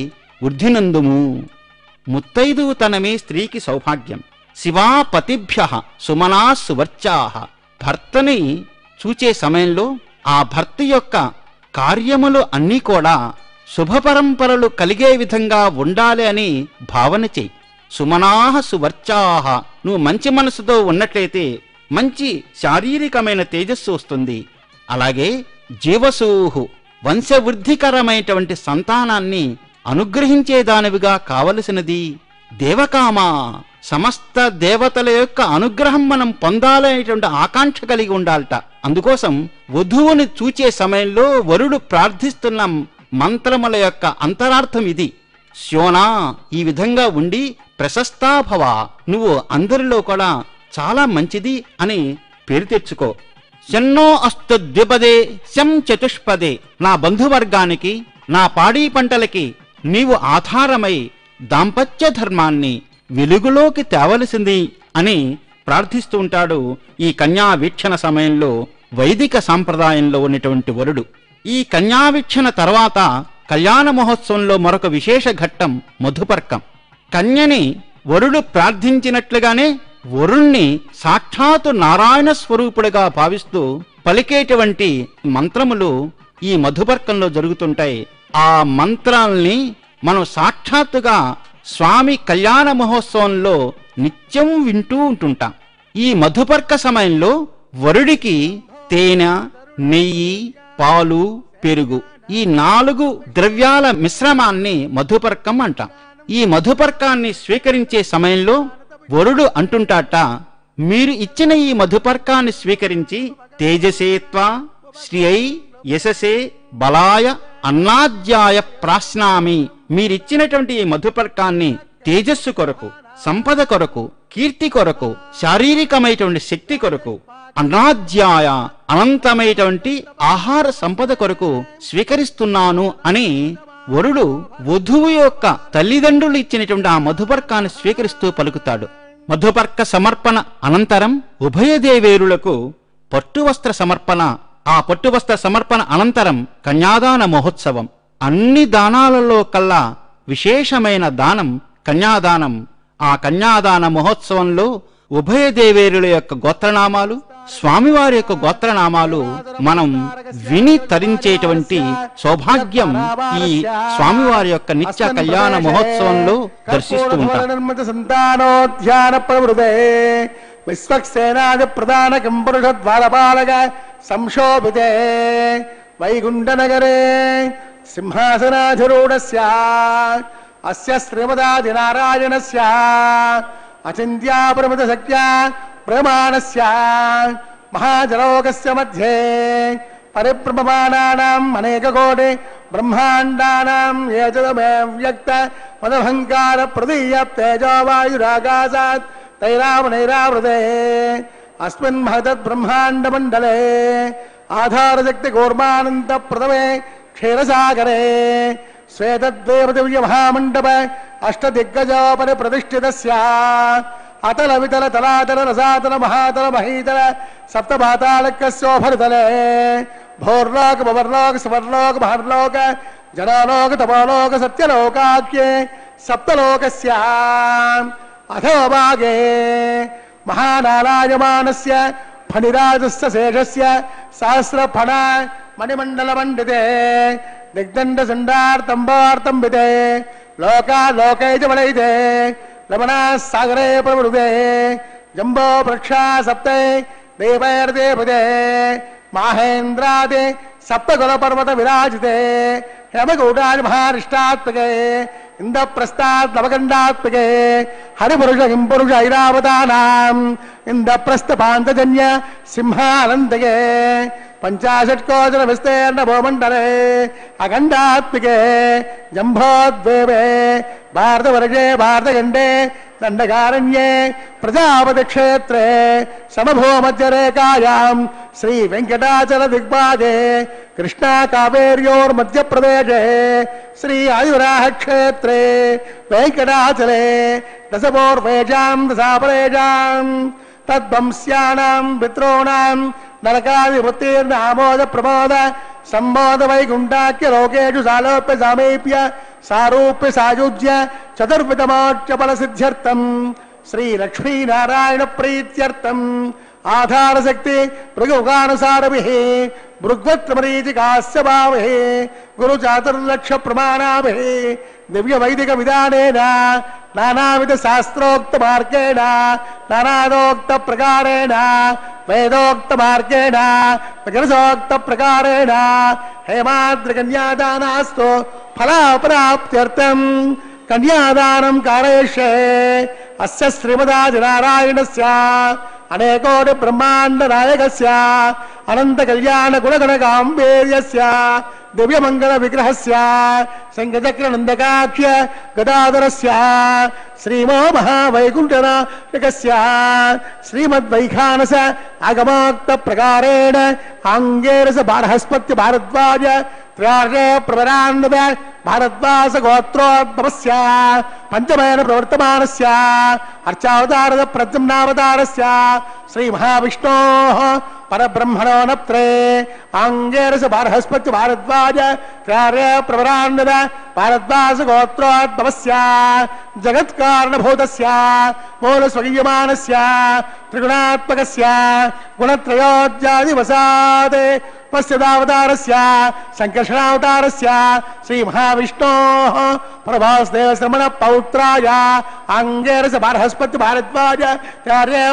వృద్ధినందుము. ముత్తైదువుతనమే స్త్రీకి సౌభాగ్యం. శివాపతిభ్యః సుమనా సువర్చాః. భర్తని చూచే సమయంలో ఆ భర్త యొక్క కార్యములు అన్నీ కూడా శుభపరంపరలు కలిగే విధంగా ఉండాలి అని భావన చెయ్యి. సుమనాః సువర్చాః. నువ్వు మంచి మనసుతో ఉన్నట్లయితే మంచి శారీరకమైన తేజస్సు వస్తుంది. అలాగే జీవసూహు, వంశవృద్ధికరమైనటువంటి సంతానాన్ని అనుగ్రహించేదానివిగా కావలసినది. దేవకామా, సమస్త దేవతల యొక్క అనుగ్రహం మనం పొందాలనేటువంటి ఆకాంక్ష కలిగి ఉండాలట. అందుకోసం వధువుని చూచే సమయంలో వరుడు ప్రార్థిస్తున్న మంత్రముల యొక్క అంతరార్థం ఇది. శోనా, ఈ విధంగా ఉండి ప్రశస్తాభవ, నువ్వు అందరిలో కూడా చాలా మంచిది అని పేరు తెచ్చుకో. శన్నో అస్తు ద్విపదే శం చతుష్పదే, నా బంధువర్గానికి నా పాడి పంటలకి నీవు ఆధారమై దాంపత్య ధర్మాన్ని వెలుగులోకి తేవలసింది అని ప్రార్థిస్తూ ఉంటాడు ఈ కన్యావీక్షణ సమయంలో వైదిక సాంప్రదాయంలో ఉన్నటువంటి వరుడు. ఈ కన్యావీక్షణ తర్వాత కళ్యాణ మహోత్సవంలో మరొక విశేష ఘట్టం మధుపర్కం. కన్యని వరుడు ప్రార్థించినట్లుగానే వరుణ్ణి సాక్షాత్తు నారాయణ స్వరూపుడుగా భావిస్తూ పలికేటువంటి మంత్రములు ఈ మధుపర్కంలో జరుగుతుంటాయి. ఆ మంత్రాల్ని మనం సాక్షాత్తుగా స్వామి కళ్యాణ మహోత్సవంలో నిత్యం వింటూ ఉంటుంటాం. ఈ మధుపర్క సమయంలో వరుడికి తేనె, నెయ్యి, పాలు, పెరుగు, ఈ 4 ద్రవ్యాల మిశ్రమాన్ని మధుపర్కం అంటాం. ఈ మధుపర్కాన్ని స్వీకరించే సమయంలో వరుడు అంటుంటాట, మీరు ఇచ్చిన ఈ మధుపర్కాన్ని స్వీకరించి తేజసేత్వా శ్రియై యశసే బలాయ అన్నాద్యాయ ప్రాశ్నామి, మీరిచ్చినటువంటి ఈ మధుపర్కాన్ని తేజస్సు కొరకు, సంపద కొరకు, కీర్తి కొరకు, శారీరకమైనటువంటి శక్తి కొరకు, అన్నాద్యాయ అనంతమైనటువంటి ఆహార సంపద కొరకు స్వీకరిస్తున్నాను అని వరుడు వధువు యొక్క తల్లిదండ్రులు ఇచ్చినటువంటి ఆ మధుపర్కాన్ని స్వీకరిస్తూ పలుకుతాడు. మధుపర్క సమర్పణ అనంతరం ఉభయదేవేరులకు పట్టువస్త్ర సమర్పణ. ఆ పట్టువస్త్ర సమర్పణ అనంతరం కన్యాదాన మహోత్సవం. అన్ని దానాలలో కల్లా విశేషమైన దానం కన్యాదానం. ఆ కన్యాదాన మహోత్సవంలో ఉభయదేవేరుల యొక్క గోత్రనామాలు, స్వామివారి యొక్క గోత్రనామాలు మనం విని తరించేటువంటి సౌభాగ్యం ఈ స్వామివారి యొక్క నిత్య కళ్యాణ మహోత్సవంలో దర్శిస్తూ ఉంటాం. వైగుంఠనగరే సింహాసనాధిరూఢస్య అస్య శ్రీమదాది నారాయణస్య అచింత్యాపరిమిత శక్త్యా ప్రమాణస్య మహాజలోకస్య మధ్యే పరిభ్రమమానానాం అనేకకోటి బ్రహ్మాండానాం ఏతదమే వ్యక్త మదహంకార ప్రదీయ తేజో వాయురాకాశాత్ తైరావనైరావృతే అస్మిన్ మహతద్ బ్రహ్మాండ మండలే ఆధారశక్తి కూర్మానంద ప్రథమే క్షీరసాగరే శ్వేతద్వేవదివ్య మహామండప అష్టదిగ్గజోపరి ప్రతిష్ఠితస్య అతల వితల తలాతల రసాతల మహాతల మహీతల సప్తపాతాళకస్యోపరితలే భోర్లోక భవర్లోక సువర్లోక మహర్లోక జనాలోక తపోలోక సత్యలోకాఖ్యే సప్తలోకస్య అథోభాగే మహానారాయమానస్య ఫణిరాజస్య శేషస్య సహస్రఫణ మణిమండల మండితే దిగ్దండ సండార్తంబార్తంబితే లోకాలోకైజ వలైతే లవణా సాగరే ప్రవృతే జంబో వృక్షా సప్తే దేవైర్దేవతే మాహేంద్రాదే సప్తకుల పర్వత విరాజితే హేమగౌడాది మహారిష్టాత్మకే ఇంద్రప్రస్థాత్ నవగండాత్మకే హరిపురుష హింపురుష ఐరావతానాం ఇంద్రప్రస్థ పాంతజన్య సింహానందకే పంచాశట్కోజన విస్తీర్ణ భూమండలే అఖండాత్మికే జంభోద్వేవే భారతవర్షే భారతఖండే దండకారణ్యే ప్రజాపతి క్షేత్రే సమభూమధ్యరేఖాయాం శ్రీ వెంకటాచల దిగ్భాగే కృష్ణా కావేర్యోర్మధ్యప్రదేశే శ్రీ ఆయురాహ క్షేత్రే వెంకటాచలే దశపూర్వేషాం దశాపరేషాం తద్వంశ్యానాం పితॄణాం నరకాదివృత్తీర్ణ ఆమోద ప్రమోద సంబోధ వైకుంఠాఖ్య లోకేషు సాలోప్య సామీప్య సారూప్య సాయుజ్య చతుర్విధమోక్ష ఫల సిద్ధ్యర్థం శ్రీ లక్ష్మీనారాయణ ప్రీత్యర్థం ఆధారశక్తి భృగుగానుసారభిః భృగ్వత్రమరీచికాస్య భావే గురు చాతుర్లక్ష ప్రమాణాభిః దివ్య వైదిక విధానేన నానావిధ శాస్త్రోక్త మార్గేణ నానాదోక్త ప్రకారేణ వేదోక్త మార్గేణ విగ్రహోక్త ప్రకారేణ హేమాద్రి కన్యాదానాస్తు ఫలాప్రాప్త్యర్థం కన్యాదానం కారయిష్యే అస్య శ్రీమదాది నారాయణస్య అనేకోటి బ్రహ్మాండ నాయకస్య అనంత కళ్యాణ గుణగణ గాంభీర్యస్య దివ్యమంగళ విగ్రహస్య శంఖచక్ర నందకాఖ్య గదాధరస్య శ్రీమో మహావైకుంఠనాయకస్య శ్రీమద్వైఖానస ఆగమోక్త ప్రకారేణ ఆంగేరస బార్హస్పత్య భారద్వాజ ప్రవరాన్విత భారద్వాస గోత్రోద్భవస్య పంచమేన ప్రవర్తమానస్య అర్చావతారద ప్రద్యుమ్నావతారస్య శ్రీ మహావిష్ణోః పరబ్రహ్మణో నత్రే ఆంగేరస బార్హస్పత్య భారద్వాజ ప్రవరాన్విత భారద్వాస గోత్రోద్భవస్య జగత్కారణభూతస్య మూల స్వగీయమానస్య త్రిగుణాత్మకస్య గుణత్రయోజ్యాదివసాత్ పశ్యదావతారస్య సంకర్షణావతారస్య శ్రీ మహావిష్ణోః ప్రభాస్దేవ శ్రమణ పౌత్రాయ ఆంగేరస బార్హస్పత్య భారద్వాజ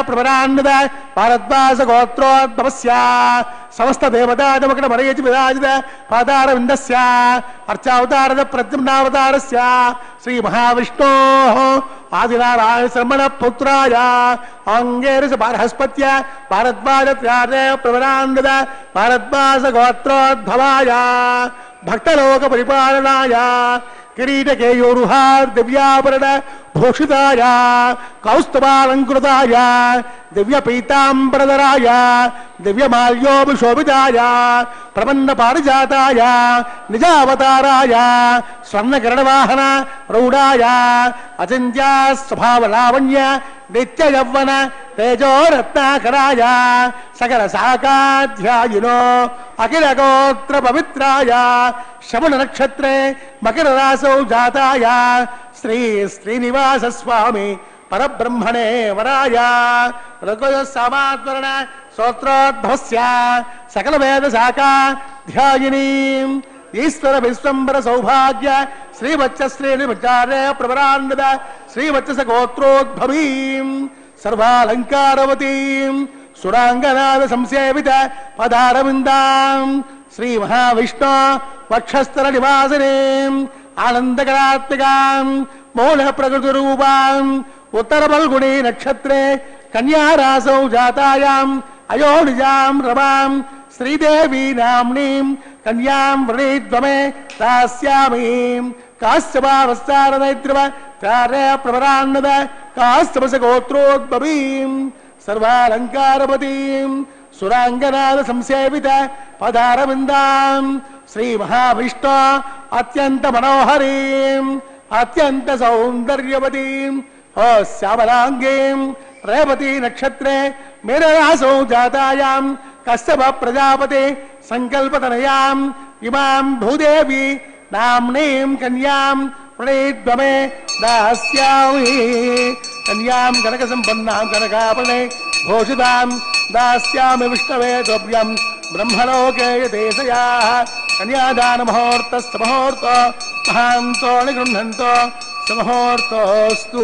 ప్రవరాన్విత భారద్వాస గోత్రోద్భవస్య సమస్త దేవతాదమకట మరయచి విరాజిత పాదారవిందస్య అర్చావతారద ప్రద్యుమ్నావతారస్య శ్రీ మహావిష్ణోః ఆదినారాయణ శ్రమణ పుత్రాయ ఆంగేరస బార్హస్పత్య భారద్వాజ ప్రవరాన్విత భారద్వాస గోత్రోద్భవాయ భక్తలోక పరిపాలనాయ కిరీటకేయూరుహార్ దివ్యాభరణ భూషితాయ కౌస్తుభాలంకృతాయ దివ్య పీతాంబరధరాయ దివ్యమాల్యోభిశోభితాయ ప్రపన్న పారిజాతాయ నిజావతారాయ స్వర్ణకిరణవాహన రౌఢాయ అచింత్యా స్వభావ లావణ్య నిత్య యవ్వన తేజోరత్నాకరాయ సకల శాఖాధ్యాయినో అఖిల గోత్ర పవిత్రాయ శ్రవణ నక్షత్రే మకర రాసౌ జాతాయ శ్రీ శ్రీనివాస స్వామి పరబ్రహ్మణే వరాయ రఘుసమాత్మరణ స్తోత్రోద్భవస్య సకల వేద శాఖాధ్యాయినీ ఈశ్వర విశ్వంబర సౌభాగ్య శ్రీవత్స శ్రీనిచార్య ప్రవరాన్విత శ్రీవత్స గోత్రోద్భవీం సర్వాలంకారవతీం సురాంగనాద సంసేవిత పదారవిందాం శ్రీ మహావిష్ణు వక్షస్థల నివాసినీం ఆనందకరాత్మికాం మౌన ప్రకృతి రూపాం ఉత్తర ఫల్గుణీ నక్షత్రే కన్యారాసౌ జాతాయాం అయోనిజాం రమాం శ్రీదేవీ నామ్నీం కన్యాం వృణీద్వమే దాస్యామీం కాశ్యపావస్తారనైత్రివ ప్రవరాన్విత కాశ్యపస గోత్రోద్భవీం సర్వాలంకారవతీం సురాంగనాద సంసేవిత పదారవిందాం శ్రీ మహావిష్ణు అత్యంత మనోహరీం అత్యంత సౌందర్యవతీం ఓ శ్యామలాంగీం రేవతీ నక్షత్రే మేనరాసౌ జాతాయాం కశ్యప ప్రజాపతి సంకల్పతనయాం ఇమాం భూదేవి నామ్నీం కన్యాం ప్రణీద్వమే దాస్యామి కన్యాం కనక సంపన్నాం కనకాపణే భూషితాం దాస్యామి విష్ణవే ద్రవ్యం బ్రహ్మలోకే యతేశయా కన్యాదాన ముహూర్తస్త ముహూర్తో మహాంతో నిగృహంతో సమహూర్తోస్తు.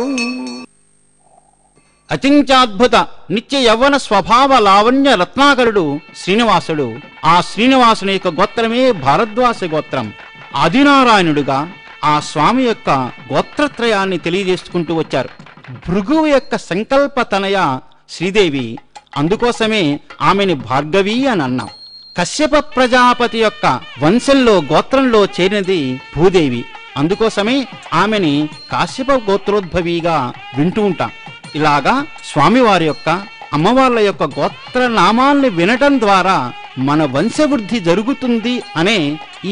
అచింత్యాద్భుత నిత్య యవ్వన స్వభావ లావణ్య రత్నాకరుడు శ్రీనివాసుడు. ఆ శ్రీనివాసుని యొక్క గోత్రమే భారద్వాస గోత్రం. ఆదినారాయణుడుగా ఆ స్వామి యొక్క గోత్రత్రయాన్ని తెలియజేసుకుంటూ వచ్చారు. భృగువు యొక్క సంకల్ప తనయ శ్రీదేవి, అందుకోసమే ఆమెని భార్గవి అని అన్నాం. కశ్యప ప్రజాపతి యొక్క వంశంలో గోత్రంలో చేరినది భూదేవి, అందుకోసమే ఆమెని కాశ్యప గోత్రోద్భవిగా వింటూ ఉంటాం. ఇలాగా స్వామివారి యొక్క అమ్మవార్ల యొక్క గోత్ర నామాల్ని వినటం ద్వారా మన వంశవృద్ధి జరుగుతుంది అనే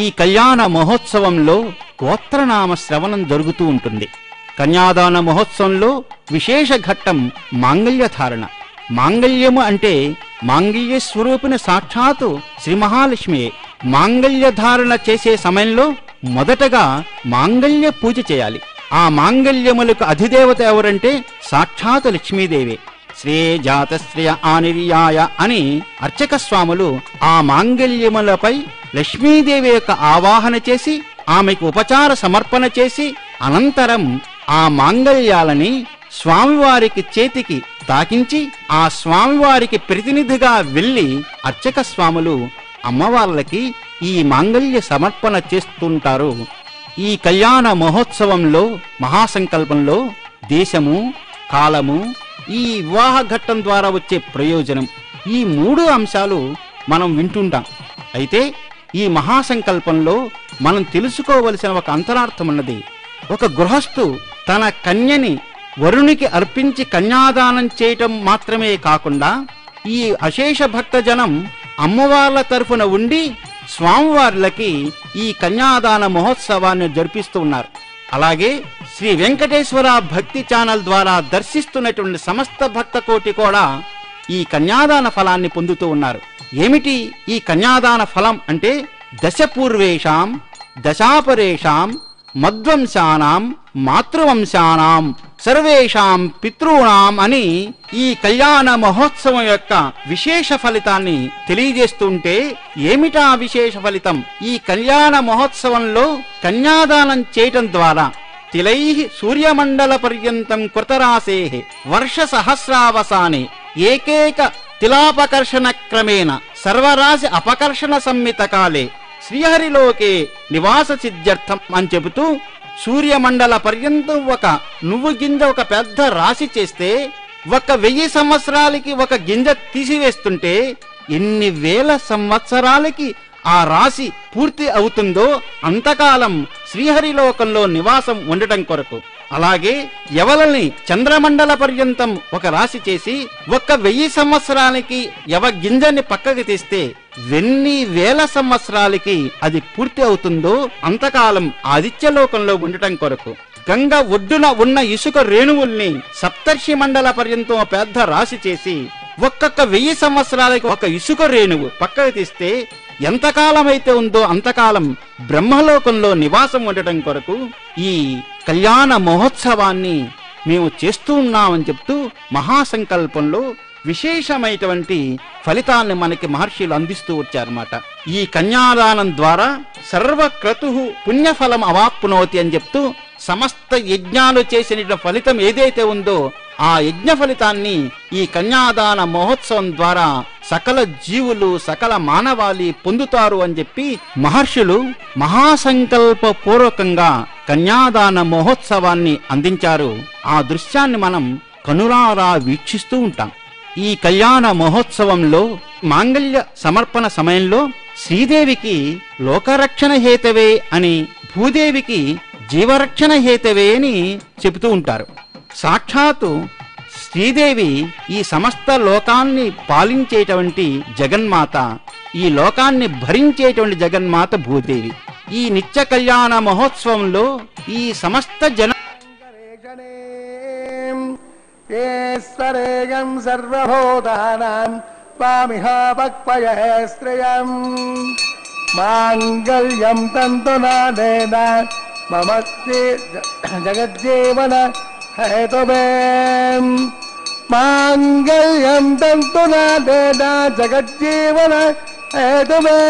ఈ కళ్యాణ మహోత్సవంలో గోత్రనామ శ్రవణం జరుగుతూ ఉంటుంది. కన్యాదాన మహోత్సవంలో విశేష ఘట్టం మాంగళ్యధారణ. మాంగళ్యము అంటే మాంగళ్య స్వరూపిణి సాక్షాత్తు శ్రీ మహాలక్ష్మియే. మాంగళ్యధారణ చేసే సమయంలో మొదటగా మాంగళ్య పూజ చేయాలి. ఆ మాంగళ్యములకు అధిదేవత ఎవరంటే సాక్షాత్ లక్ష్మీదేవి. శ్రేజాతశ్రియ ఆనిర్యాయ అని అర్చక స్వాములు ఆ మాంగళ్యములపై లక్ష్మీదేవి యొక్క ఆవాహన చేసి ఆమెకు ఉపచార సమర్పణ చేసి అనంతరం ఆ మాంగళ్యాలని స్వామివారికి చేతికి తాకించి ఆ స్వామివారికి ప్రతినిధిగా వెళ్ళి అర్చక స్వాములు అమ్మవార్లకి ఈ మాంగళ్య సమర్పణ చేస్తుంటారు. ఈ కళ్యాణ మహోత్సవంలో మహాసంకల్పంలో దేశము, కాలము, ఈ వివాహ ఘట్టం ద్వారా వచ్చే ప్రయోజనం, ఈ మూడు అంశాలు మనం వింటుంటాం. అయితే ఈ మహాసంకల్పంలో మనం తెలుసుకోవలసిన ఒక అంతరార్థం ఉన్నది. ఒక గృహస్థు తన కన్యని వరునికి అర్పించి కన్యాదానం చేయటం మాత్రమే కాకుండా ఈ అశేష భక్తజనం అమ్మవార్ల తరఫున ఉండి స్వామివార్లకి ఈ కన్యాదాన మహోత్సవాన్ని జరిపిస్తూ ఉన్నారు. అలాగే శ్రీ వెంకటేశ్వర భక్తి ఛానల్ ద్వారా దర్శిస్తున్నటువంటి సమస్త భక్త కోటి కూడా ఈ కన్యాదాన ఫలాన్ని పొందుతూ ఉన్నారు. ఏమిటి ఈ కన్యాదాన ఫలం అంటే దశపూర్వేషాం దశాపరేషాం మధ్వంశానాం మాతృవంశానాం సర్వేషాం పితృణాం అని ఈ కళ్యాణ మహోత్సవం యొక్క విశేష ఫలితాన్ని తెలియజేస్తుంటే, ఏమిటా విశేష ఫలితం? ఈ కళ్యాణ మహోత్సవంలో కన్యాదానం చేయటం ద్వారా తిలైః సూర్యమండల పర్యంతం కృతరాసేః వర్ష సహస్రావసానే ఏకేక తిలాపకర్షణ క్రమేణ సర్వరాశి అపకర్షణ సంమిత కాలే శ్రీహరిలోకే నివాస సిద్ధ్యర్థం అని చెబుతూ, సూర్యమండల పర్యంతం ఒక నువ్వు గింజ ఒక పెద్ద రాశి చేస్తే 1000 సంవత్సరాలకి ఒక గింజ తీసివేస్తుంటే ఎన్ని వేల సంవత్సరాలకి ఆ రాశి పూర్తి అవుతుందో అంతకాలం శ్రీహరిలోకంలో నివాసం ఉండటం కొరకు. అలాగే ఎవలని చంద్రమండల పర్యంతం ఒక రాశి చేసి 1000 సంవత్సరాలకి గింజని పక్కకి తీస్తే ఎన్ని వేల సంవత్సరాలకి అది పూర్తి అవుతుందో అంతకాలం ఆదిత్యలోకంలో ఉండటం కొరకు. గంగ ఒడ్డున ఉన్న ఇసుక రేణువుల్ని సప్తర్షి మండల పర్యంతం పెద్ద రాశి చేసి 1000 సంవత్సరాలకి ఒక ఇసుక రేణువు పక్కకి తీస్తే ఎంతకాలం అయితే ఉందో అంతకాలం బ్రహ్మలోకంలో నివాసం ఉండటం కొరకు ఈ కళ్యాణ మహోత్సవాన్ని మేము చేస్తూ ఉన్నామని చెప్తూ మహాసంకల్పంలో విశేషమైనటువంటి ఫలితాన్ని మనకి మహర్షులు అందిస్తూ వచ్చారన్నమాట. ఈ కన్యాదానం ద్వారా సర్వక్రతు పుణ్యఫలం అవాప్నోతి అని చెప్తూ సమస్త యజ్ఞాలు చేసిన ఫలితం ఏదైతే ఉందో ఆ యజ్ఞ ఫలితాన్ని ఈ కన్యాదాన మహోత్సవం ద్వారా సకల జీవులు సకల మానవాళి పొందుతారు అని చెప్పి మహర్షులు మహాసంకల్ప పూర్వకంగా కన్యాదాన మహోత్సవాన్ని అందించారు. ఆ దృశ్యాన్ని మనం కనులారా వీక్షిస్తూ ఉంటాం. ఈ కళ్యాణ మహోత్సవంలో మాంగళ్య సమర్పణ సమయంలో శ్రీదేవికి లోకరక్షణ హేతవే అని, భూదేవికి జీవరక్షణ హేతవే అని చెబుతూ ఉంటారు. సాక్షాత్తు శ్రీదేవి ఈ సమస్త లోకాన్ని పాలించేటువంటి జగన్మాత, ఈ లోకాన్ని భరించేటువంటి జగన్మాత భూదేవి. ఈ నిత్య కళ్యాణ మహోత్సవంలో ఈ సమస్త జన ఈశ్వరేయం సర్వభూతానాం త్వామిహ వక్పయః శ్రేయం మాంగళ్యం తంతునానేన మమ జగజ్జీవన హేతువే మాంగళ్యం తంతునానేన జగజ్జీవన హేతువే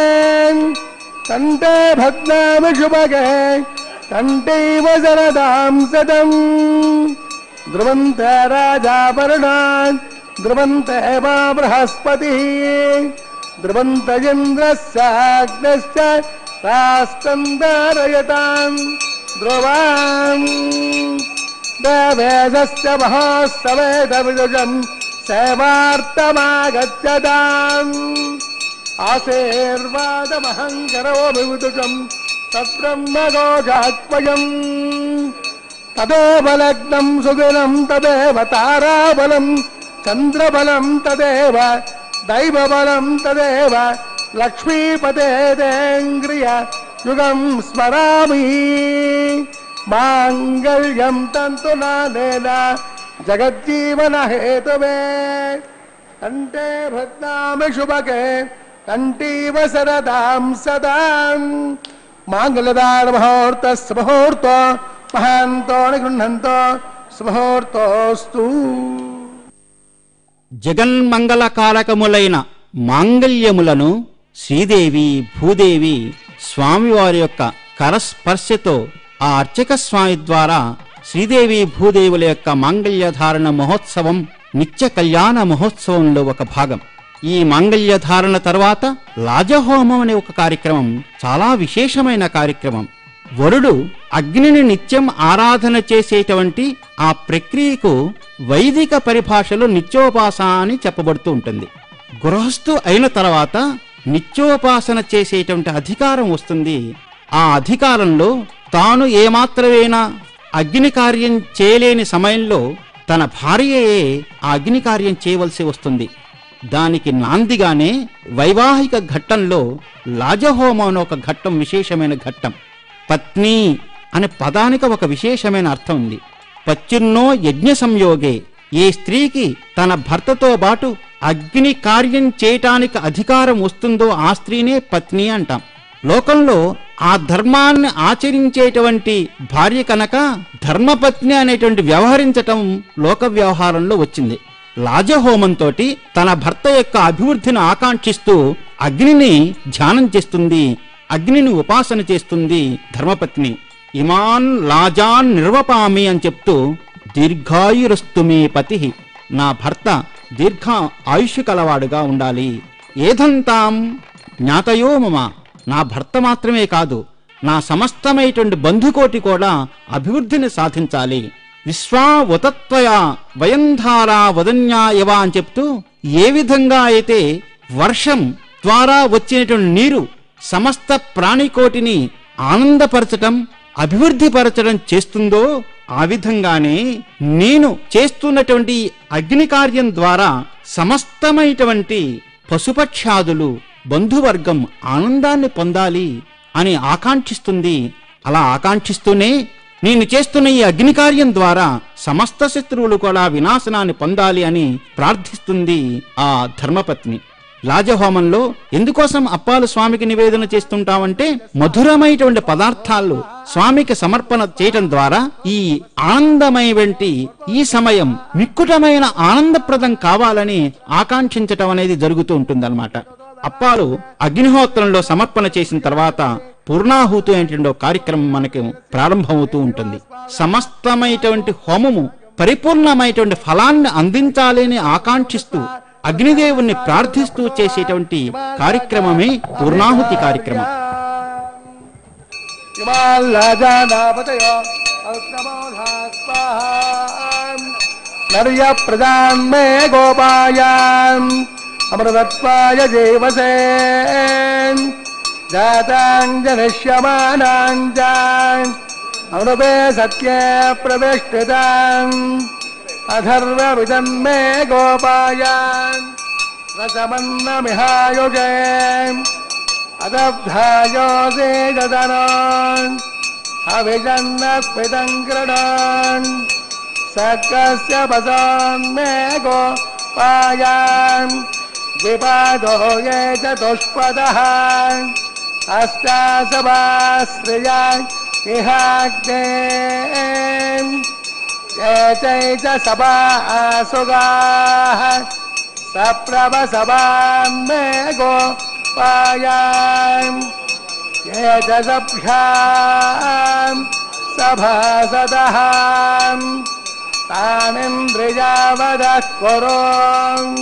కంఠే భద్నామి శుభగే కంఠైవ శరదాం సదం ధ్రువంతే రాజాపరుణాన్ ధ్రువంతే వా బృహస్పతి ధ్రువంత ఇంద్రస్యాగ్నశ్చ రాష్ట్రం ధారయతాం ధ్రువాం దేవేశస్య మహోత్సవేద విదుషం సేవార్థమాగచ్చతాం ఆశీర్వాదమహం కరోమి విదుషం తద్బ్రహ్మఘోషాత్మజం తదేవ లగ్నం సుదినం తదేవ తారాబలం చంద్రబలం తదేవ దైవబలం తదేవ లక్ష్మీపతేంద్రియ యుగం స్మరామి మాంగళ్యం తంతునానేన జగజ్జీవన హేతువే కంఠే భద్నామి శుభగే కంఠీవ శరదాం సదాం మాంగళ్యదాన ముహూర్తస్య ముహూర్తో మహాంతో నిగృహంతో సుముహూర్తోస్తు. జగన్మంగళకారకములైన మాంగళ్యములను శ్రీదేవి భూదేవి స్వామివారి యొక్క కరస్పర్శతో ఆ అర్చక స్వామి ద్వారా శ్రీదేవి భూదేవుల యొక్క మాంగళ్యధారణ మహోత్సవం నిత్య కళ్యాణ మహోత్సవంలో ఒక భాగం. ఈ మాంగళ్యధారణ తర్వాత లాజహోమం అనే ఒక కార్యక్రమం చాలా విశేషమైన కార్యక్రమం. వరుడు అగ్నిని నిత్యం ఆరాధన చేసేటువంటి ఆ ప్రక్రియకు వైదిక పరిభాషలో నిత్యోపాసన అని చెప్పబడుతూ ఉంటుంది. గృహస్థు అయిన తర్వాత నిత్యోపాసన చేసేటువంటి అధికారం వస్తుంది. ఆ అధికారంలో తాను ఏమాత్రమైనా అగ్ని కార్యం చేయలేని సమయంలో తన భార్యయే ఆ అగ్ని కార్యం చేయవలసి వస్తుంది. దానికి నాందిగానే వైవాహిక ఘట్టంలో లాజహోమం అనే ఒక ఘట్టం విశేషమైన ఘట్టం. పత్ని అనే పదానికి ఒక విశేషమైన అర్థం ఉంది. పచ్చిన్నో యజ్ఞ సంయోగే, ఏ స్త్రీకి తన భర్తతో పాటు అగ్ని కార్యం చేయటానికి అధికారం వస్తుందో ఆ స్త్రీనే పత్ని అంటాం. లోకంలో ఆ ధర్మాన్ని ఆచరించేటువంటి భార్య కనుక ధర్మపత్ని అనేటువంటి వ్యవహరించటం లోక వ్యవహారంలో వచ్చింది. లాజహోమంతో తన భర్త యొక్క అభివృద్ధిని ఆకాంక్షిస్తూ అగ్నిని ధ్యానం చేస్తుంది, అగ్నిని ఉపాసన చేస్తుంది ధర్మపత్ని. ఇమాన్ లాజాన్ నిర్వపామి అని చెప్తూ దీర్ఘాయురస్తు మే పతి, నా భర్త దీర్ఘ ఆయుష్ కలవాడుగా ఉండాలి. ఏదంతాం జ్ఞాతయో మమ, నా భర్త మాత్రమే కాదు నా సమస్తమైనటువంటి బంధుకోటి కూడా అభివృద్ధిని సాధించాలి. విశ్వా ఉతత్వయా వయంధారా వదన్యా ఇవ అని చెప్తూ ఏ విధంగా అయితే వర్షం ద్వారా వచ్చినటువంటి నీరు సమస్త ప్రాణికోటిని ఆనందపరచటం అభివృద్ధిపరచడం చేస్తుందో ఆ విధంగానే నేను చేస్తున్నటువంటి అగ్ని కార్యం ద్వారా సమస్తమైనటువంటి పశుపక్షాదులు బంధువర్గం ఆనందాన్ని పొందాలి అని ఆకాంక్షిస్తుంది. అలా ఆకాంక్షిస్తూనే నేను చేస్తున్న ఈ అగ్ని కార్యం ద్వారా సమస్త శత్రువులు కూడా వినాశనాన్ని పొందాలి అని ప్రార్థిస్తుంది ఆ ధర్మపత్ని. లాజహోమంలో ఎందుకోసం అప్పాలు స్వామికి నివేదన చేస్తుంటామంటే మధురమైనటువంటి పదార్థాలు స్వామికి సమర్పణ చేయటం ద్వారా ఈ ఆనందమైనటువంటి ఈ సమయం మిక్కుటమైన ఆనందప్రదం కావాలని ఆకాంక్షించటం అనేది జరుగుతూ ఉంటుందన్నమాట. అప్పాలు అగ్నిహోత్రంలో సమర్పణ చేసిన తర్వాత పూర్ణాహుతి అనేటువంటి కార్యక్రమం మనకు ప్రారంభమవుతూ ఉంటుంది. సమస్తమైనటువంటి హోమము పరిపూర్ణమైనటువంటి ఫలాన్ని అందించాలని ఆకాంక్షిస్తూ అగ్నిదేవుణ్ణి ప్రార్థిస్తూ చేసేటువంటి కార్యక్రమమే పూర్ణాహుతి కార్యక్రమం. అమృతత్వాయ జీవసే జాతాంజనశ్యమానాంజ అమృతే సత్యే ప్రవేష్టితాం అధర్వవిదన్మే గోపాయాన్ రసమన్నమిహాయుజే అదబ్ధాయోసే దదనాన్ అవిజన్నస్మితం కృణాన్ సకస్య వసాన్మే గోపాయాన్ విపాదో యే చతుష్పదః అష్టాసవాశ్రయా ఇహాగ్నే చైచ సభాసుగాః సప్రభసవాన్మే గోపాయాన్ యే చ సభ్యాం సభాసదః తానింద్రియావదః కురోన్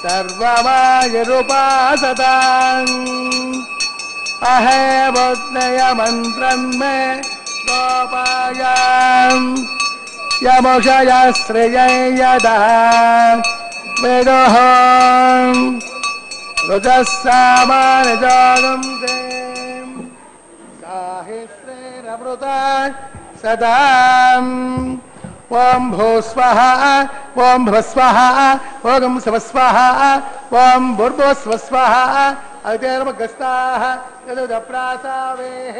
సర్వమాయురుపాసతాం అహేవోజ్ఞయ మంత్రన్మే గోపాయాం యముషయశ్రియయదా విదుః రుజస్సామానిజోగం సాహిశ్రేరమృత సదాం ఓం భూస్వః ఓం భువస్వః ఓం శివస్వః ఓం భూర్భువస్వః అదితేర్మగస్తాః యదుదప్రాసావేః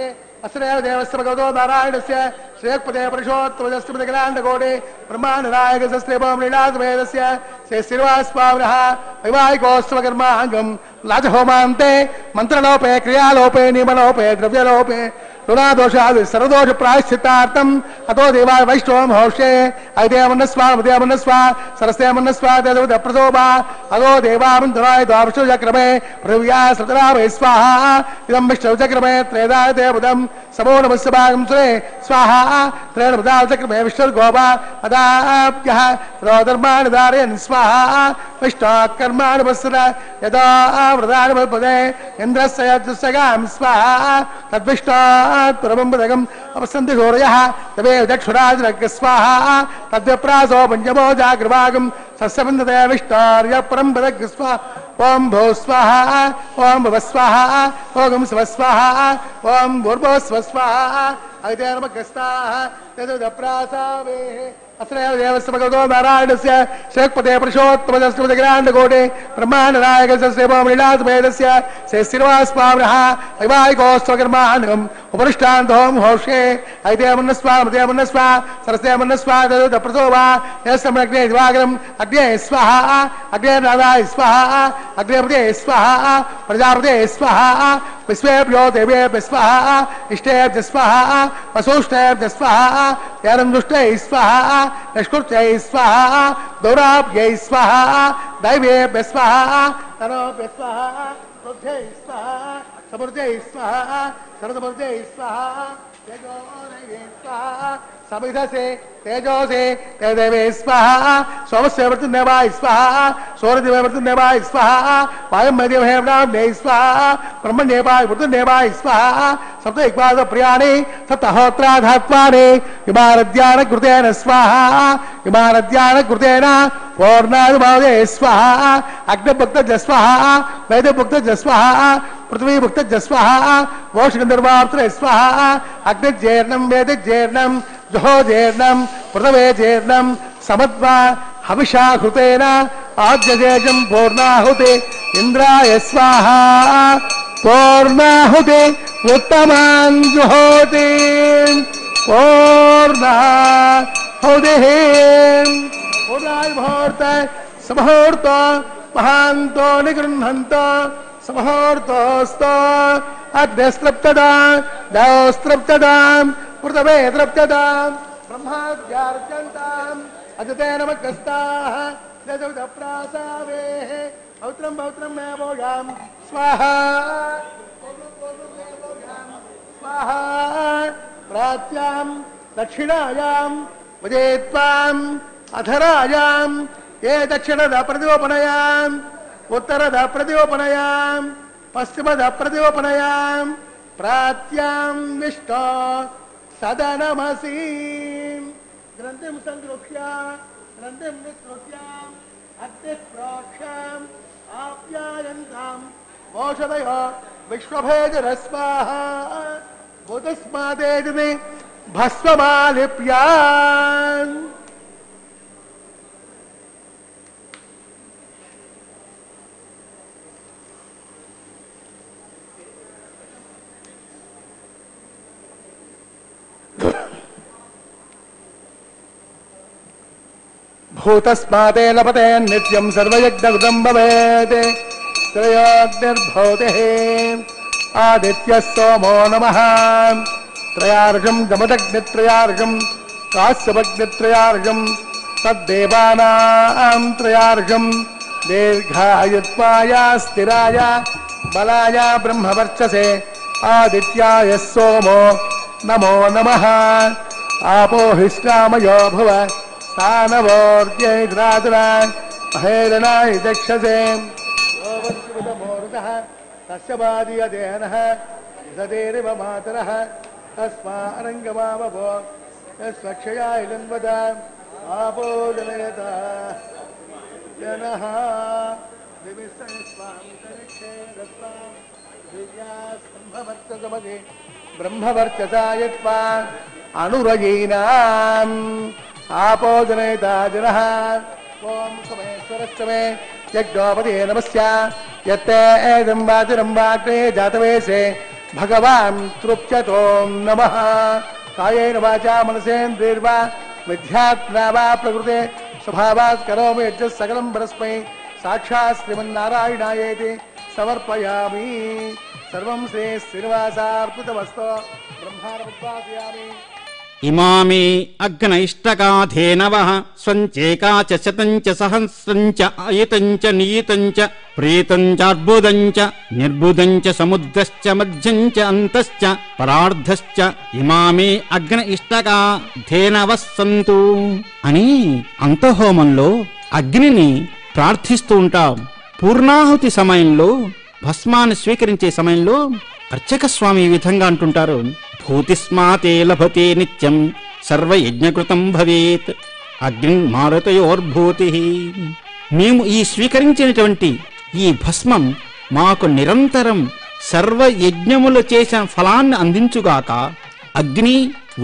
అస్రేవ దేవస్య భగవతో నారాయణస్య శ్రేయఃపదే పురుషోత్తమజస్త్రిపదగలాండకోటి బ్రహ్మాండనాయకస్య శ్రీభూం లీలాసమేతస్య శ్రీ శ్రీనివాసస్వామినః వైవాహికోత్సవకర్మాంగం లాజహోమాంతే మంత్రలోపే క్రియాలోపే నియమలోపే ద్రవ్యలోపే రుణాదోషాది సర్వదోష ప్రాయశ్చిత్తార్థం అతో దేవా వైష్ణవం హోషే ఐదేమన్నస్వ సరస్యేమన్నస్వ ప్రసోభా అదో దేవామంతరాయ ద్వావిష్ణుచక్రమే పృథివ్యా సతరామై స్వాహా ఇదం విష్ణుచక్రమే త్రేదాయతే బుధం समो नमस्य भागं सुरे स्वाहा त्रेण प्रजाचक्रमे विष्णुर्गोपा अदाप्यः त्रोधर्माणि धारयन् स्वाहा विष्णुकर्माणि वत्सर यदा व्रतानि वल्पदे इन्द्रस्य यज्ञस्य गां स्वाहा तद्विष्णात् परमं पदकम् अपसन्ति घोरयः तवे दक्षुराजनग् स्वाहा तद्विप्रासो पञ्चमो जागृभागं सस्यबन्धते विष्णार्य परं पदग् स्वाहा ओम भो स्वाहा ओम भव स्वाहा ओम स्व स्वाहा ओम भूर्भो स्व स्वाहा अग्निर्मग्रस्ताः तदुदप्रासावे अस्त्रदेवस्य भगवतो नारायणस्य शेखपते पुरुषोत्तमस्य ग्राण्डकोटे ब्रह्माण्डनायकस्य श्रीभौमलीलासमेतस्य श्री श्रीनिवासस्वामिनः वैवाहिकोत्सवकर्माणम् उपरिष्टान्तोम होषे ऐदेमन्नस्वा मृदेमन्नस्वा सरस्तेमन्नस्वा तदुदप्रसो वा यस्मग्ने दिवाकरम् अग्ने स्वाहा अग्नेर्नादाय स्वाहा अग्नेपते स्वाहा प्रजापते स्वाहा विश्वेभ्यो देवेभ्यः स्वाहा इष्टेभ्यः स्वाहा वसुष्टेभ्यः स्वाहा यारन्दुष्टैः स्वाहा निष्कृत्यै स्वाहा दौराभ्यै स्वाहा दैवेभ्यः स्वाहा तनोभ्यः स्वाहा क्रोध्यै स्वाहा समृद्ध्यै स्वाहा सर्वसमृद्ध्यै स्वाहा तेजोरये स्वाहा समिधसे तेजोसे तेजवे स्वाहा सोमस्य वृत्तिर्नेवाय स्वाहा सौरदेवे वृत्तिर्नेवाय स्वाहा वायुमदेवे ब्राह्मणे स्वाहा ब्रह्मण्येवाय वृत्तिर्नेवाय स्वाहा सप्त एकवाद प्रियाणि सप्तहोत्राधात्वानि इमारद्यानकृतेन स्वाहा इमारद्यानकृतेन पूर्णादिभावे स्वाहा अग्निभक्तज स्वाहा वैद्यभक्तज स्वाहा पृथ्वीभक्तज स्वाहा वोषगन्धर्वार्त्र स्वाहा अग्निजीर्णं वेदजीर्णं जहोजीर्णं पृथ्वीजीर्णं समद्वा हविषा कृतेन आद्यजेजं पूर्णाहुति इन्द्राय स्वाहा पूर्णाहुति उत्तमां जुहोति पूर्णाहुतिः पूर्णाय मुहूर्त समहूर्त महान्तो निगृह्णन्त समहूर्तोऽस्तु अग्निस्त्रप्तदा दौस्त्रप्तदां पृथवे द्रप्तदां ब्रह्माद्यार्चन्ताम् अजते नमकस्ताः यदुदप्रासावेः पौत्रं पौत्रं मे भोगां स्वाहा स्वाहा प्राच्यां दक्षिणायां वजेत्वाम् अधरायां ये दक्षिणद प्रतिोपनयाम् उत्तरद प्रतिोपनयाम् पश्चिमद प्रतिोपनयाम् प्राच्यां विष्णु सदनमसि ग्रन्थिं संगृह्य ग्रन्थिं निष्कृत्य अग्निप्रोक्षम् आप्यायन्ताम् ओषधयो विश्वभेदरस्वाहा बुधस्मादेजने भस्ममालिप्यान् भूतस्माते लपते नित्यं सर्वयज्ञकृतं भवेत् त्रयोग्निर्भूतिः आदित्यः सोमो नमः त्रयार्षं गमदग्नित्रयार्षं काश्यपग्नित्रयार्षं तद्देवानां त्रयार्षं दीर्घायुत्वाय स्थिराय बलाय ब्रह्मवर्चसे आदित्याय सोमो नमो नमः आपोहिष्ठामयो भव स्थानवोर्जयद्रातुरा महेरणाय दक्षसे योवत्कृतमोरुतः तस्य बादीयदेहनः यदेरिव मातरः तस्मारङ्गमावभो यस्वक्षयाय जन्मद आपो जनयत जनः ब्रह्मवर्चसा यत्वा अनुरयीनाम् आपो जनयता जनः ओम सोमेश्वरस्तमे यज्ञोपदे नमस्य यत्ते एदं वाचनं वाक्ने जातवेसे भगवान् तृप्यतो नमः कायेन वाचा मनसेन्द्रियर्वा विद्यात्मना वा प्रकृते स्वभावात् करोमि यज्ञः सकलं परस्मै साक्षात् श्रीमन्नारायणायेति समर्पयामि सर्वं श्री श्रीनिवासार्पितमस्तु ब्रह्मार्पयामि। ఇమామే అగ్నైష్టకాధేనవః స్వంచేకాచ శతంచ సహస్రంచ అయుతంచ నియుతంచ ప్రీతంచార్బుదంచ నిర్బుదంచ సముద్రశ్చ మధ్యంచ అంతశ్చ పరార్ధశ్చ ఇమామే అగ్న ఇష్టకాధేనవః సంతు అని అంతఃహోమంలో అగ్నిని ప్రార్థిస్తూ ఉంటాం. పూర్ణాహుతి సమయంలో భస్మాన్ని స్వీకరించే సమయంలో అర్చక స్వామి ఈ విధంగా అంటుంటారు, భూతిస్మాతే లభతే నిత్యం సర్వయజ్ఞకృతం భవేత్ అగ్నిమారుతయోర్భూతి. మేము ఈ స్వీకరించినటువంటి ఈ భస్మం మాకు నిరంతరం సర్వయజ్ఞములు చేసిన ఫలాన్ని అందించుగాక, అగ్ని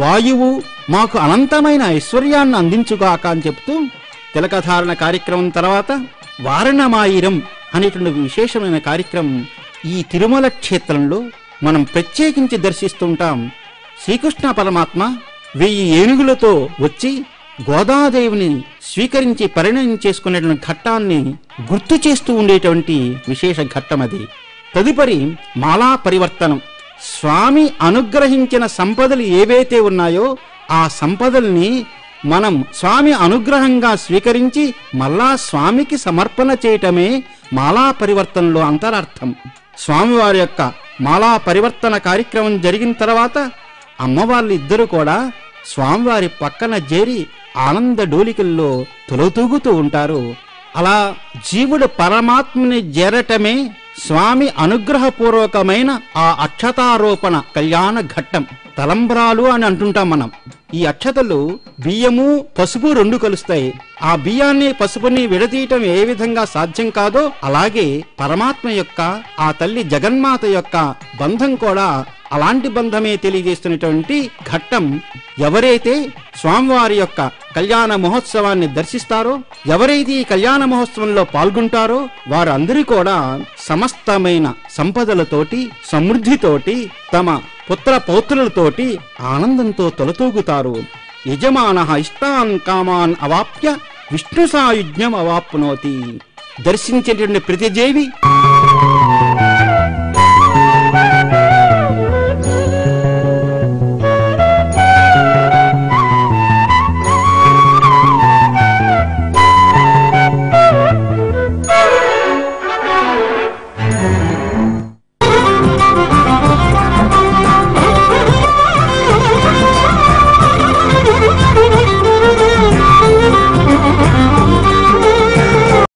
వాయువు మాకు అనంతమైన ఐశ్వర్యాన్ని అందించుగాక అని చెప్తూ తిలకధారణ కార్యక్రమం తర్వాత వారణమాయిరం అనేటువంటి విశేషమైన కార్యక్రమం ఈ తిరుమల క్షేత్రంలో మనం ప్రత్యేకించి దర్శిస్తుంటాం. శ్రీకృష్ణ పరమాత్మ 1000 ఏనుగులతో వచ్చి గోదాదేవిని స్వీకరించి పరిణయం చేసుకునేటువంటి ఘట్టాన్ని గుర్తు చేస్తూ ఉండేటువంటి విశేష ఘట్టం అది. తదుపరి మాలా పరివర్తనం. స్వామి అనుగ్రహించిన సంపదలు ఏవైతే ఉన్నాయో ఆ సంపదల్ని మనం స్వామి అనుగ్రహంగా స్వీకరించి మళ్ళా స్వామికి సమర్పణ చేయటమే మాలా పరివర్తనలో అంతరార్థం. స్వామివారి యొక్క మాలా పరివర్తన కార్యక్రమం జరిగిన తర్వాత అమ్మవార్లు ఇద్దరు కూడా స్వామివారి పక్కన చేరి ఆనంద డోలికల్లో తొలతూగుతూ ఉంటారు. అలా జీవుడు పరమాత్మని చేరటమే స్వామి అనుగ్రహపూర్వకమైన ఆ అక్షతారోపణ కళ్యాణ ఘట్టం. తలంబ్రాలు అని అంటుంటాం మనం. ఈ అక్షతలు బియ్యము పసుపు 2 కలుస్తాయి. ఆ బియ్యాన్ని పసుపుని విడదీయటం ఏ విధంగా సాధ్యం కాదో అలాగే పరమాత్మ యొక్క ఆ తల్లి జగన్మాత యొక్క బంధం కూడా అలాంటి బంధమే తెలియజేస్తున్నటువంటి ఘట్టం. ఎవరైతే స్వామివారి యొక్క కళ్యాణ మహోత్సవాన్ని దర్శిస్తారో, ఎవరైతే ఈ కళ్యాణ మహోత్సవంలో పాల్గొంటారో వారందరూ కూడా సమస్తమైన సంపదలతోటి సమృద్ధితోటి తమ పుత్ర పౌత్రులతోటి ఆనందంతో తొలతూగుతారు. యజమానః ఇష్టాన్ కామాన్ అవాప్య విష్ణు సాయుజ్యం అవాప్నోతి. దర్శించేటువంటి ప్రతి జీవి